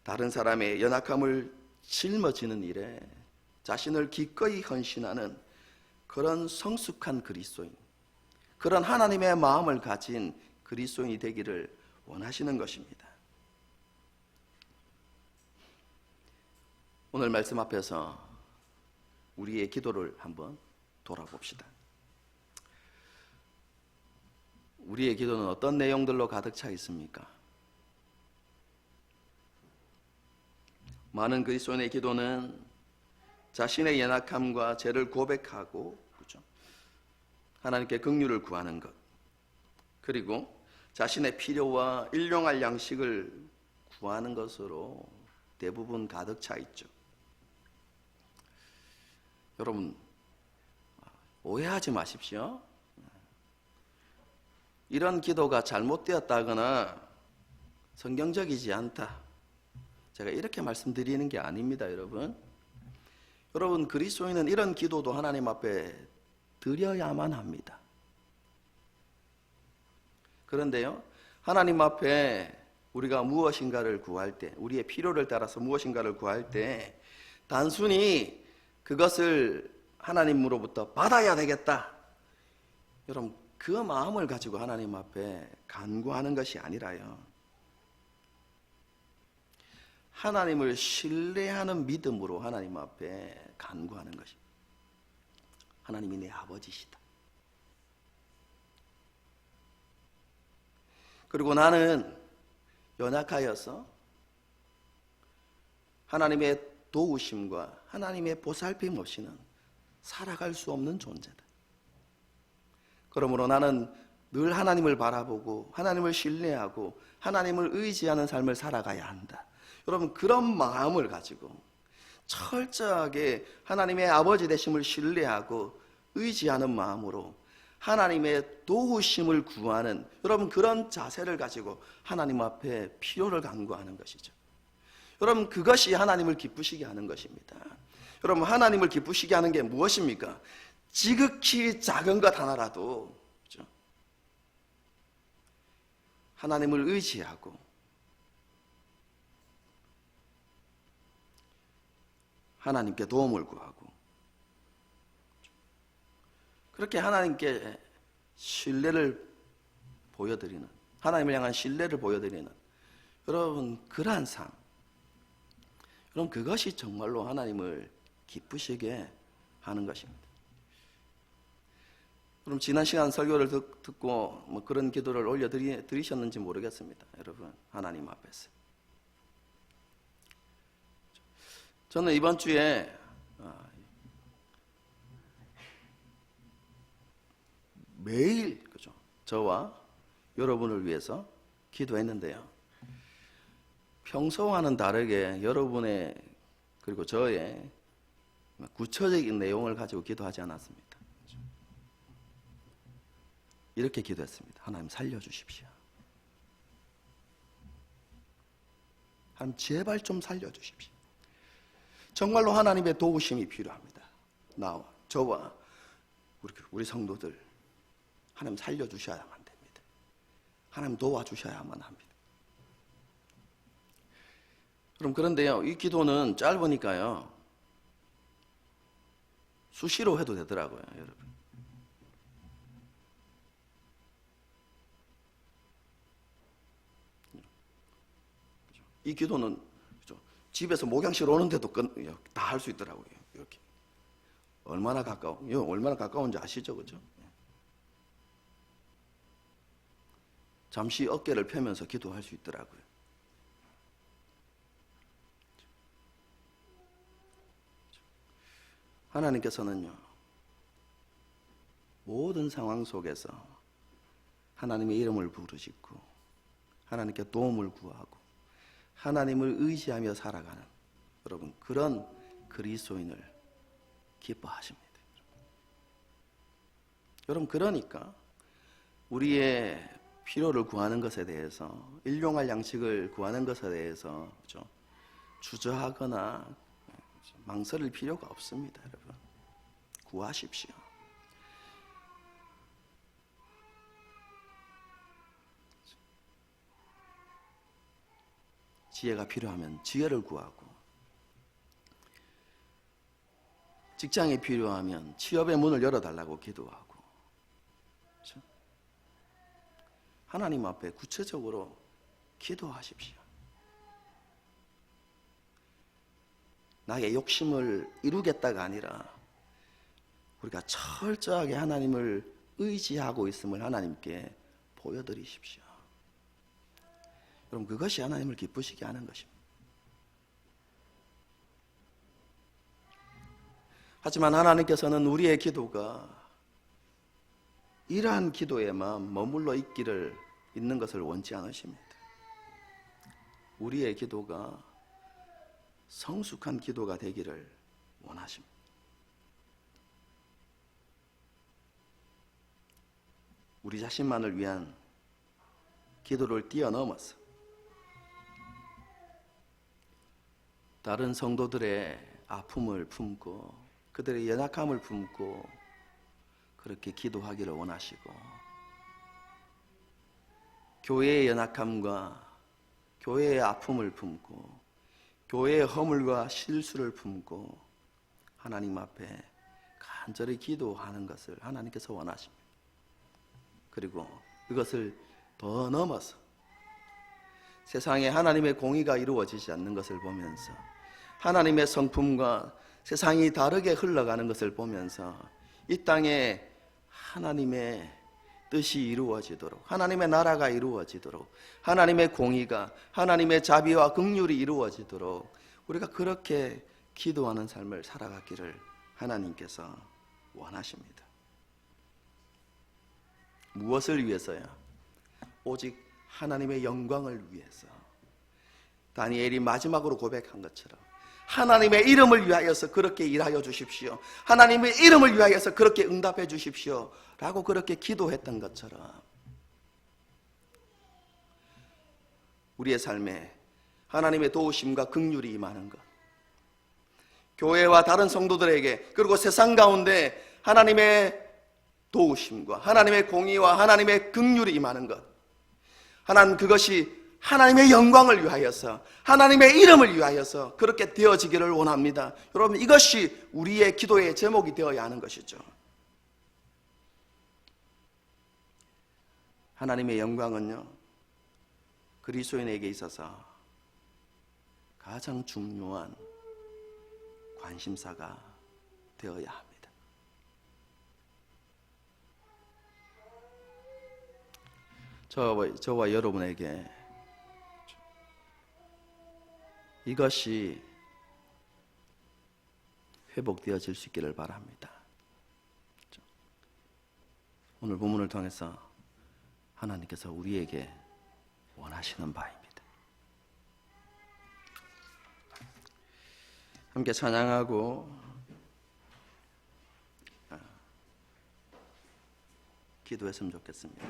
다른 사람의 연약함을 짊어지는 일에 자신을 기꺼이 헌신하는 그런 성숙한 그리스도인, 그런 하나님의 마음을 가진 그리스도인이 되기를 원하시는 것입니다. 오늘 말씀 앞에서 우리의 기도를 한번 돌아봅시다. 우리의 기도는 어떤 내용들로 가득 차 있습니까? 많은 그리스도인의 기도는 자신의 연약함과 죄를 고백하고, 그렇죠? 하나님께 긍휼을 구하는 것, 그리고 자신의 필요와 일용할 양식을 구하는 것으로 대부분 가득 차 있죠. 여러분 오해하지 마십시오. 이런 기도가 잘못되었다거나 성경적이지 않다, 제가 이렇게 말씀드리는 게 아닙니다. 여러분 그리스도인은 이런 기도도 하나님 앞에 드려야만 합니다. 그런데요, 하나님 앞에 우리가 무엇인가를 구할 때, 우리의 필요를 따라서 무엇인가를 구할 때 단순히 그것을 하나님으로부터 받아야 되겠다, 여러분 그 마음을 가지고 하나님 앞에 간구하는 것이 아니라요, 하나님을 신뢰하는 믿음으로 하나님 앞에 간구하는 것입니다. 하나님이 내 아버지시다. 그리고 나는 연약하여서 하나님의 도우심과 하나님의 보살핌 없이는 살아갈 수 없는 존재다. 그러므로 나는 늘 하나님을 바라보고 하나님을 신뢰하고 하나님을 의지하는 삶을 살아가야 한다. 여러분 그런 마음을 가지고 철저하게 하나님의 아버지 되심을 신뢰하고 의지하는 마음으로 하나님의 도우심을 구하는, 여러분 그런 자세를 가지고 하나님 앞에 필요를 간구하는 것이죠. 여러분 그것이 하나님을 기쁘시게 하는 것입니다. 여러분 하나님을 기쁘시게 하는 게 무엇입니까? 지극히 작은 것 하나라도, 그렇죠? 하나님을 의지하고 하나님께 도움을 구하고 그렇게 하나님께 신뢰를 보여드리는, 하나님을 향한 신뢰를 보여드리는 여러분 그러한 삶, 여러분 그것이 정말로 하나님을 기쁘시게 하는 것입니다. 그럼 지난 시간 설교를 듣고 뭐 그런 기도를 올려드리셨는지 모르겠습니다. 여러분 하나님 앞에서 저는 이번 주에 매일, 그죠, 저와 여러분을 위해서 기도했는데요, 평소와는 다르게 여러분의 그리고 저의 구체적인 내용을 가지고 기도하지 않았습니다. 이렇게 기도했습니다. 하나님 살려주십시오. 하나님 제발 좀 살려주십시오. 정말로 하나님의 도우심이 필요합니다. 나와 저와 우리 성도들 하나님 살려주셔야만 됩니다. 하나님 도와주셔야만 합니다. 그럼 그런데요, 이 기도는 짧으니까요 수시로 해도 되더라고요, 여러분. 이 기도는 집에서 목양실 오는데도 다 할 수 있더라고요. 이렇게 얼마나 가까운지 아시죠, 그죠? 잠시 어깨를 펴면서 기도할 수 있더라고요. 하나님께서는요, 모든 상황 속에서 하나님의 이름을 부르시고 하나님께 도움을 구하고 하나님을 의지하며 살아가는 여러분 그런 그리스도인을 기뻐하십니다. 여러분 그러니까 우리의 필요를 구하는 것에 대해서 일용할 양식을 구하는 것에 대해서 그렇죠? 주저하거나 망설일 필요가 없습니다. 여러분 구하십시오. 지혜가 필요하면 지혜를 구하고 직장이 필요하면 취업의 문을 열어달라고 기도하고 그렇죠? 하나님 앞에 구체적으로 기도하십시오. 나의 욕심을 이루겠다가 아니라 우리가 철저하게 하나님을 의지하고 있음을 하나님께 보여드리십시오. 여러분 그것이 하나님을 기쁘시게 하는 것입니다. 하지만 하나님께서는 우리의 기도가 이러한 기도에만 머물러 있는 것을 원치 않으십니다. 우리의 기도가 성숙한 기도가 되기를 원하십니다. 우리 자신만을 위한 기도를 뛰어넘어서 다른 성도들의 아픔을 품고 그들의 연약함을 품고 그렇게 기도하기를 원하시고 교회의 연약함과 교회의 아픔을 품고 교회의 허물과 실수를 품고 하나님 앞에 간절히 기도하는 것을 하나님께서 원하십니다. 그리고 그것을 더 넘어서 세상에 하나님의 공의가 이루어지지 않는 것을 보면서 하나님의 성품과 세상이 다르게 흘러가는 것을 보면서 이 땅에 하나님의 뜻이 이루어지도록 하나님의 나라가 이루어지도록 하나님의 공의가 하나님의 자비와 긍휼이 이루어지도록 우리가 그렇게 기도하는 삶을 살아가기를 하나님께서 원하십니다. 무엇을 위해서요? 오직 하나님의 영광을 위해서 다니엘이 마지막으로 고백한 것처럼 하나님의 이름을 위하여서 그렇게 일하여 주십시오. 하나님의 이름을 위하여서 그렇게 응답해 주십시오. 라고 그렇게 기도했던 것처럼 우리의 삶에 하나님의 도우심과 긍휼이 임하는 것, 교회와 다른 성도들에게 그리고 세상 가운데 하나님의 도우심과 하나님의 공의와 하나님의 긍휼이 임하는 것, 하나님 그것이 하나님의 영광을 위하여서 하나님의 이름을 위하여서 그렇게 되어지기를 원합니다. 여러분 이것이 우리의 기도의 제목이 되어야 하는 것이죠. 하나님의 영광은요 그리스도인에게 있어서 가장 중요한 관심사가 되어야 합니다. 저와 여러분에게 이것이 회복되어질 수 있기를 바랍니다. 오늘 본문을 통해서 하나님께서 우리에게 원하시는 바입니다. 함께 찬양하고 기도했으면 좋겠습니다.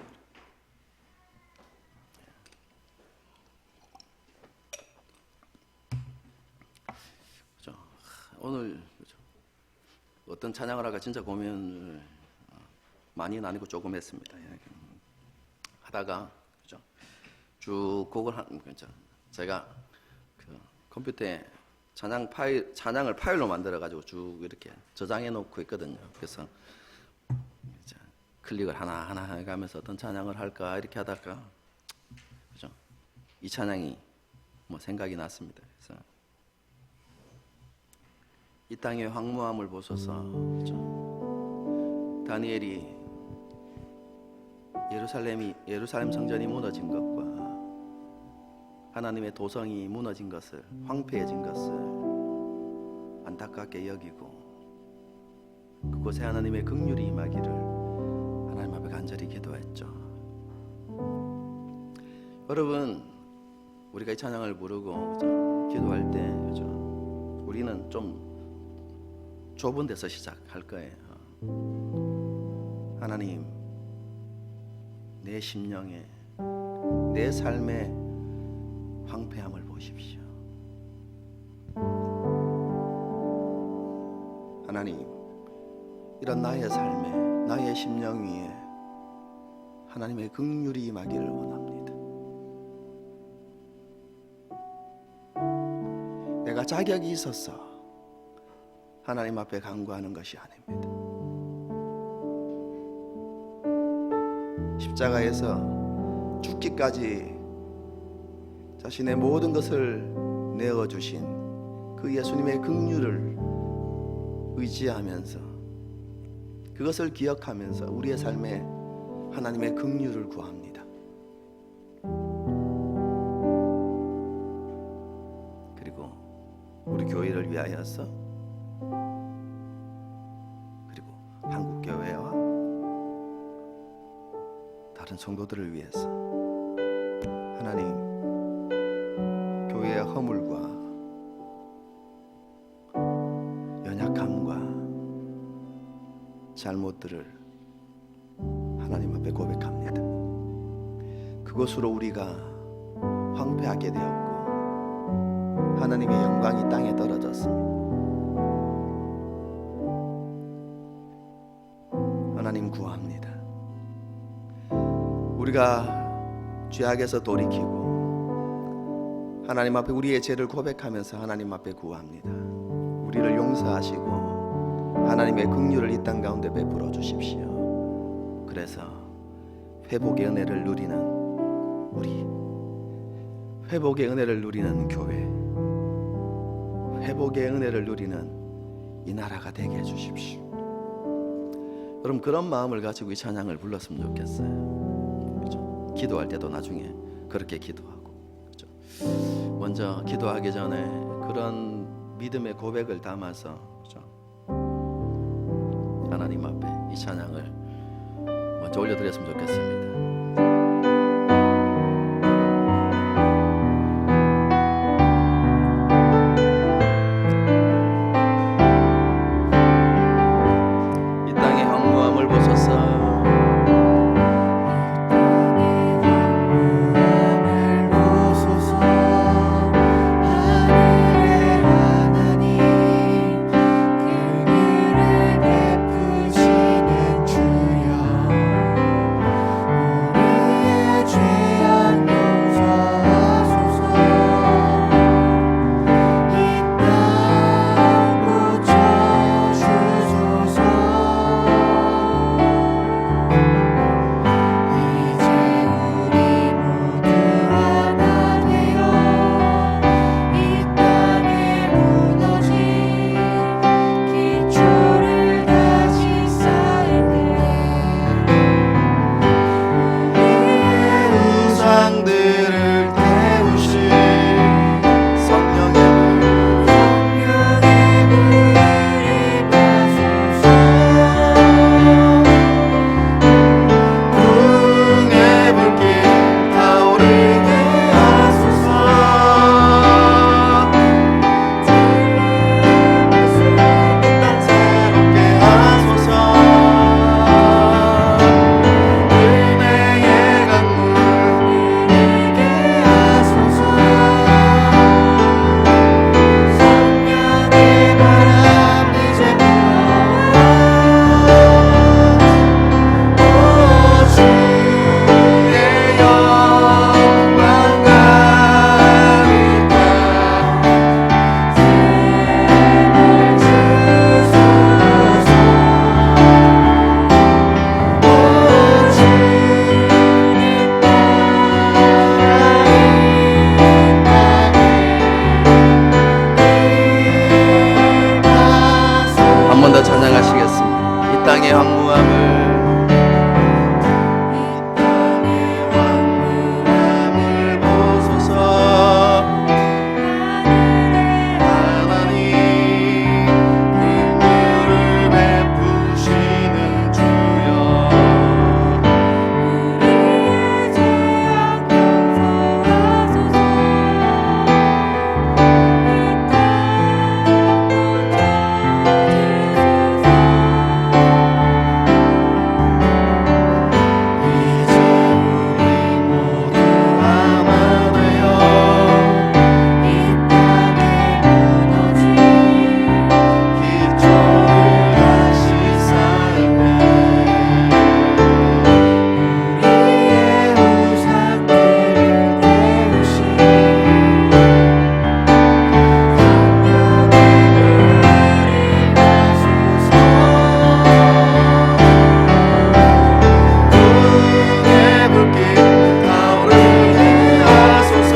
그죠? 오늘 그죠? 어떤 찬양을 할까 진짜 고민을 많이는 아니고 조금 했습니다. 하다가 그죠? 쭉 곡을 그죠? 제가 그 컴퓨터에 찬양을 파일로 만들어 가지고 쭉 이렇게 저장해 놓고 있거든요. 그래서 이제 클릭을 하나 해가면서 어떤 찬양을 할까 이렇게 하다가 그죠? 이 찬양이 뭐 생각이 났습니다. 그래서 이 땅의 황무함을 보소서. 그죠? 다니엘이 예루살렘 성전이 무너진 것과 하나님의 도성이 무너진 것을, 황폐해진 것을 안타깝게 여기고 그곳에 하나님의 긍휼이 임하기를 하나님 앞에 간절히 기도했죠. 여러분, 우리가 이 찬양을 부르고 그죠? 기도할 때 그죠? 우리는 좀 좁은 데서 시작할 거예요. 하나님, 내 심령에, 내 삶의 황폐함을 보십시오. 하나님, 이런 나의 삶에, 나의 심령 위에 하나님의 긍휼이 임하기를 원합니다. 내가 자격이 있어서 하나님 앞에 간구하는 것이 아닙니다. 십자가에서 죽기까지 자신의 모든 것을 내어주신 그 예수님의 긍휼을 의지하면서 그것을 기억하면서 우리의 삶에 하나님의 긍휼을 구합니다. 그리고 우리 교회를 위하여서, 그리고 한국교회와 다른 성도들을 위해서 하나님, 교회의 허물과 연약함과 잘못들을 하나님 앞에 고백합니다. 그것으로 우리가 황폐하게 되었고 하나님의 영광이 땅에 떨어졌습니다. 하나님 구합니다. 우리가 죄악에서 돌이키고 하나님 앞에 우리의 죄를 고백하면서 하나님 앞에 구합니다. 우리를 용서하시고 하나님의 긍휼을 이 땅 가운데 베풀어 주십시오. 그래서 회복의 은혜를 누리는 우리, 회복의 은혜를 누리는 교회, 회복의 은혜를 누리는 이 나라가 되게 해주십시오. 여러분, 그런 마음을 가지고 이 찬양을 불렀으면 좋겠어요. 그렇죠? 기도할 때도 나중에 그렇게 기도하고, 그렇죠? 먼저 기도하기 전에 그런 믿음의 고백을 담아서, 그렇죠? 하나님 앞에 이 찬양을 먼저 올려드렸으면 좋겠습니다. 왕무함을 이 땅의 왕무함을 보소서. 하나님 긍휼을 베푸시는 주여 우리의 죄악 용서하소서. 이제 우리 모두 하나 되어 이 땅에 무너진 기초를 다시 쌓네. 우리의 우상들을 태우신 눈의 불길 타오르게 하소서.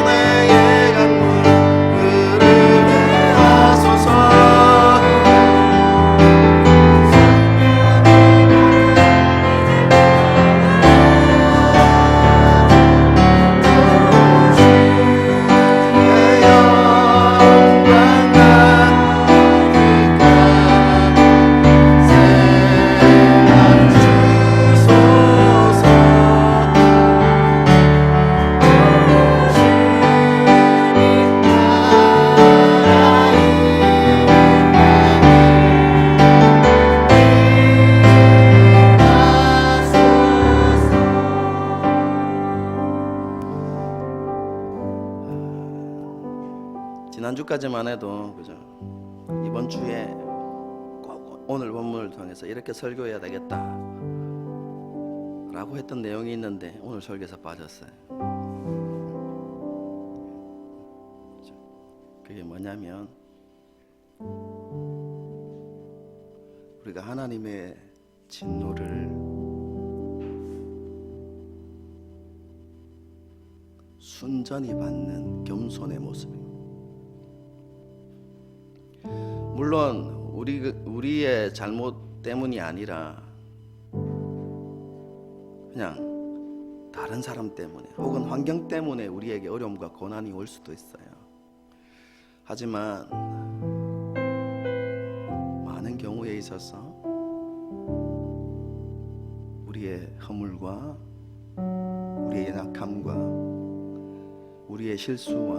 은혜의 강물 흐르게 하소서. 주의 영광 가득한 세상 주소서. 지난주까지만 해도 그죠? 이번 주에 꼭 오늘 본문을 통해서 이렇게 설교해야 되겠다 라고 했던 내용이 있는데 오늘 설교에서 빠졌어요. 그죠? 그게 뭐냐면 우리가 하나님의 진노를 순전히 받는 겸손의 모습입니다. 물론 우리의 잘못 때문이 아니라 그냥 다른 사람 때문에 혹은 환경 때문에 우리에게 어려움과 고난이 올 수도 있어요. 하지만 많은 경우에 있어서 우리의 허물과 우리의 약함과 우리의 실수와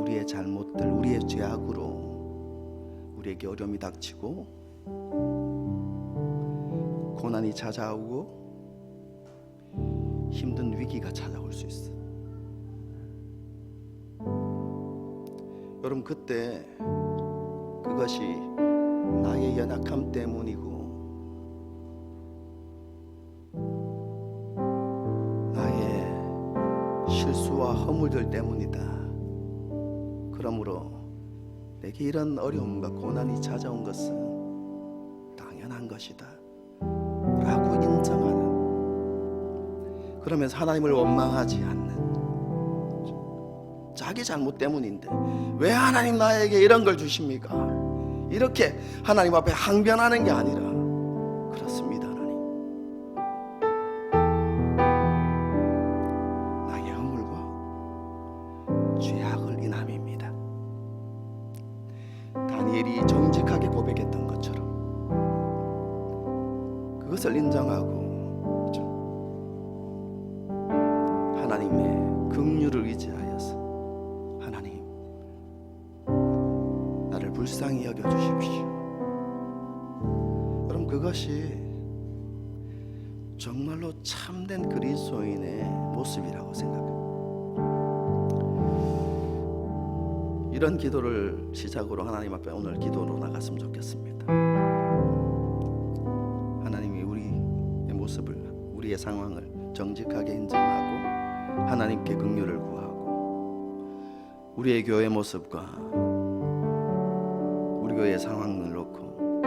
우리의 잘못들, 우리의 죄악으로 우리에게 어려움이 닥치고 고난이 찾아오고 힘든 위기가 찾아올 수 있어. 여러분 그때 그것이 나의 연약함 때문이고 나의 실수와 허물들 때문이다. 그러므로 내게 이런 어려움과 고난이 찾아온 것은 당연한 것이다 라고 인정하는, 그러면서 하나님을 원망하지 않는, 자기 잘못 때문인데 왜 하나님 나에게 이런 걸 주십니까? 이렇게 하나님 앞에 항변하는 게 아니라 그렇습니다 하나님, 나의 허물과 죄악을 인함입니다. 다니엘이 정직하게 고백했던 것처럼 그것을 인정하고 그렇죠? 하나님의 긍휼을 의지하여서 하나님 나를 불쌍히 여겨주십시오. 여러분 그것이 정말로 참된 그리스도인의 모습이라고 생각합니다. 이런 기도를 시작으로 하나님 앞에 오늘 기도로 나갔으면 좋겠습니다. 하나님이 우리의 모습을, 우리의 상황을 정직하게 인정하고 하나님께 긍휼을 구하고 우리의 교회 모습과 우리 교회의 상황을 놓고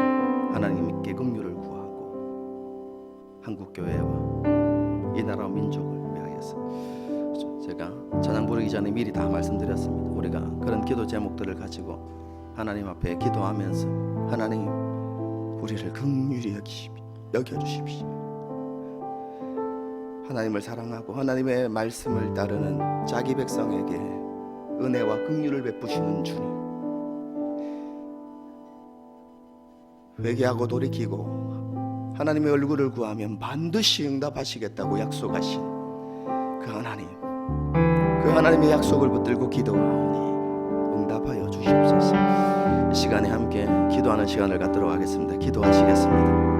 하나님께 긍휼을 구하고 한국교회와 이 나라와 민족을 예배하겠습니다. 제가 찬양 부르기 전에 미리 다 말씀드렸습니다. 우리가 그런 기도 제목들을 가지고 하나님 앞에 기도하면서 하나님 우리를 긍휼히 여겨주십시오. 하나님을 사랑하고 하나님의 말씀을 따르는 자기 백성에게 은혜와 긍휼을 베푸시는 주님, 회개하고 돌이키고 하나님의 얼굴을 구하면 반드시 응답하시겠다고 약속하신 그 하나님의 약속을 붙들고 기도하오니 응답하여 주시옵소서. 이 시간에 함께 기도하는 시간을 갖도록 하겠습니다. 기도하시겠습니다.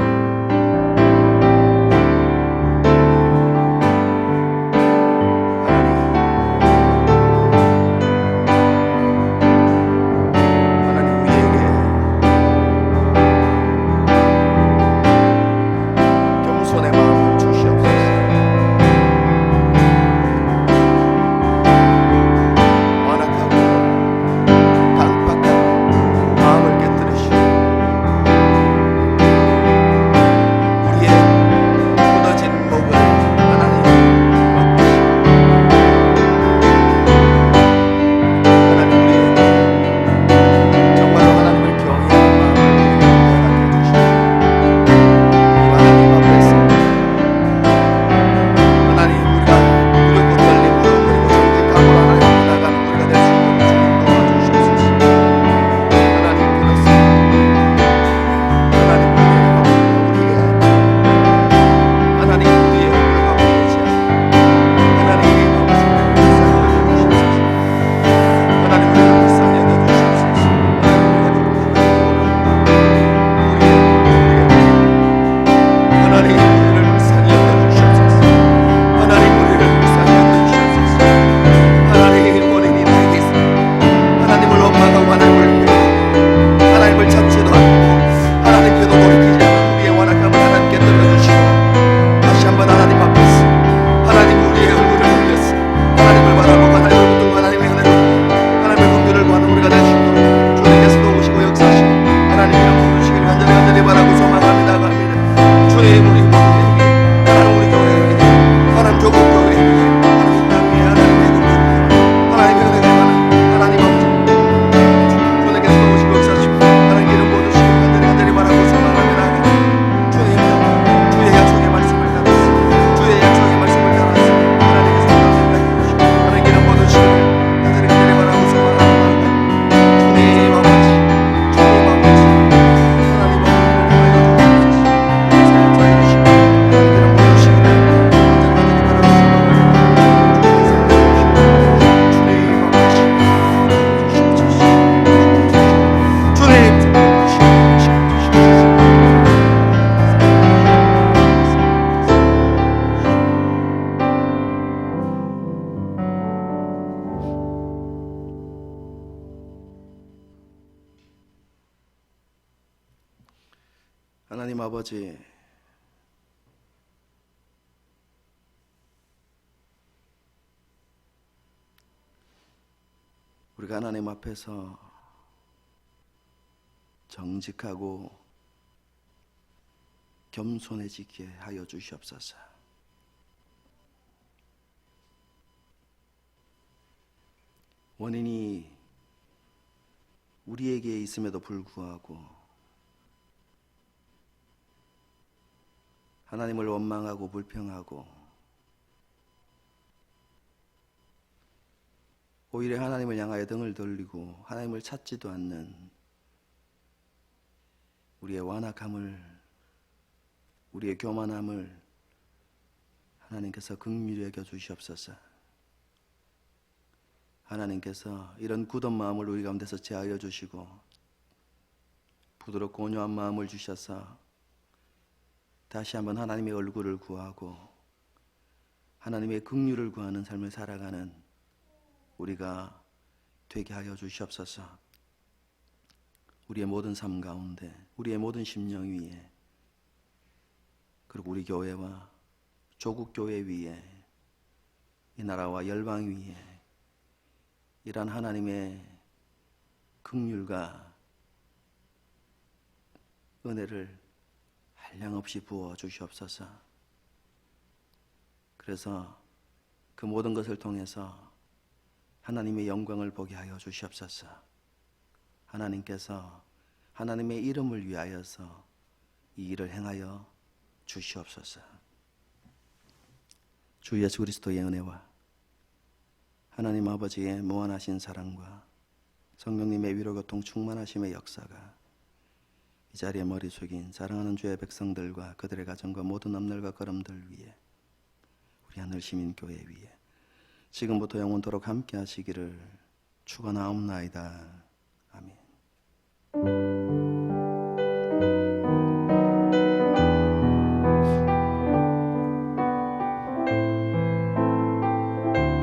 하나님 아버지, 우리가 하나님 앞에서 정직하고 겸손해지게 하여 주시옵소서. 원인이 우리에게 있음에도 불구하고 하나님을 원망하고 불평하고 오히려 하나님을 향하여 등을 돌리고 하나님을 찾지도 않는 우리의 완악함을, 우리의 교만함을 하나님께서 긍휼히 여겨 주시옵소서. 하나님께서 이런 굳은 마음을 우리 가운데서 제하여 주시고 부드럽고 온유한 마음을 주셔서 다시 한번 하나님의 얼굴을 구하고 하나님의 긍휼을 구하는 삶을 살아가는 우리가 되게 하여 주시옵소서. 우리의 모든 삶 가운데, 우리의 모든 심령 위에, 그리고 우리 교회와 조국 교회 위에, 이 나라와 열방 위에 이러한 하나님의 긍휼과 은혜를 한량없이 부어 주시옵소서. 그래서 그 모든 것을 통해서 하나님의 영광을 보게 하여 주시옵소서. 하나님께서 하나님의 이름을 위하여서 이 일을 행하여 주시옵소서. 주 예수 그리스도의 은혜와 하나님 아버지의 무한하신 사랑과 성령님의 위로교통 충만하심의 역사가 이 자리에 머리 숙인 사랑하는 주의 백성들과 그들의 가정과 모든 남들과 걸음들 위에, 우리 하늘 시민교회 위에 지금부터 영원토록 함께 하시기를 축원하옵나이다.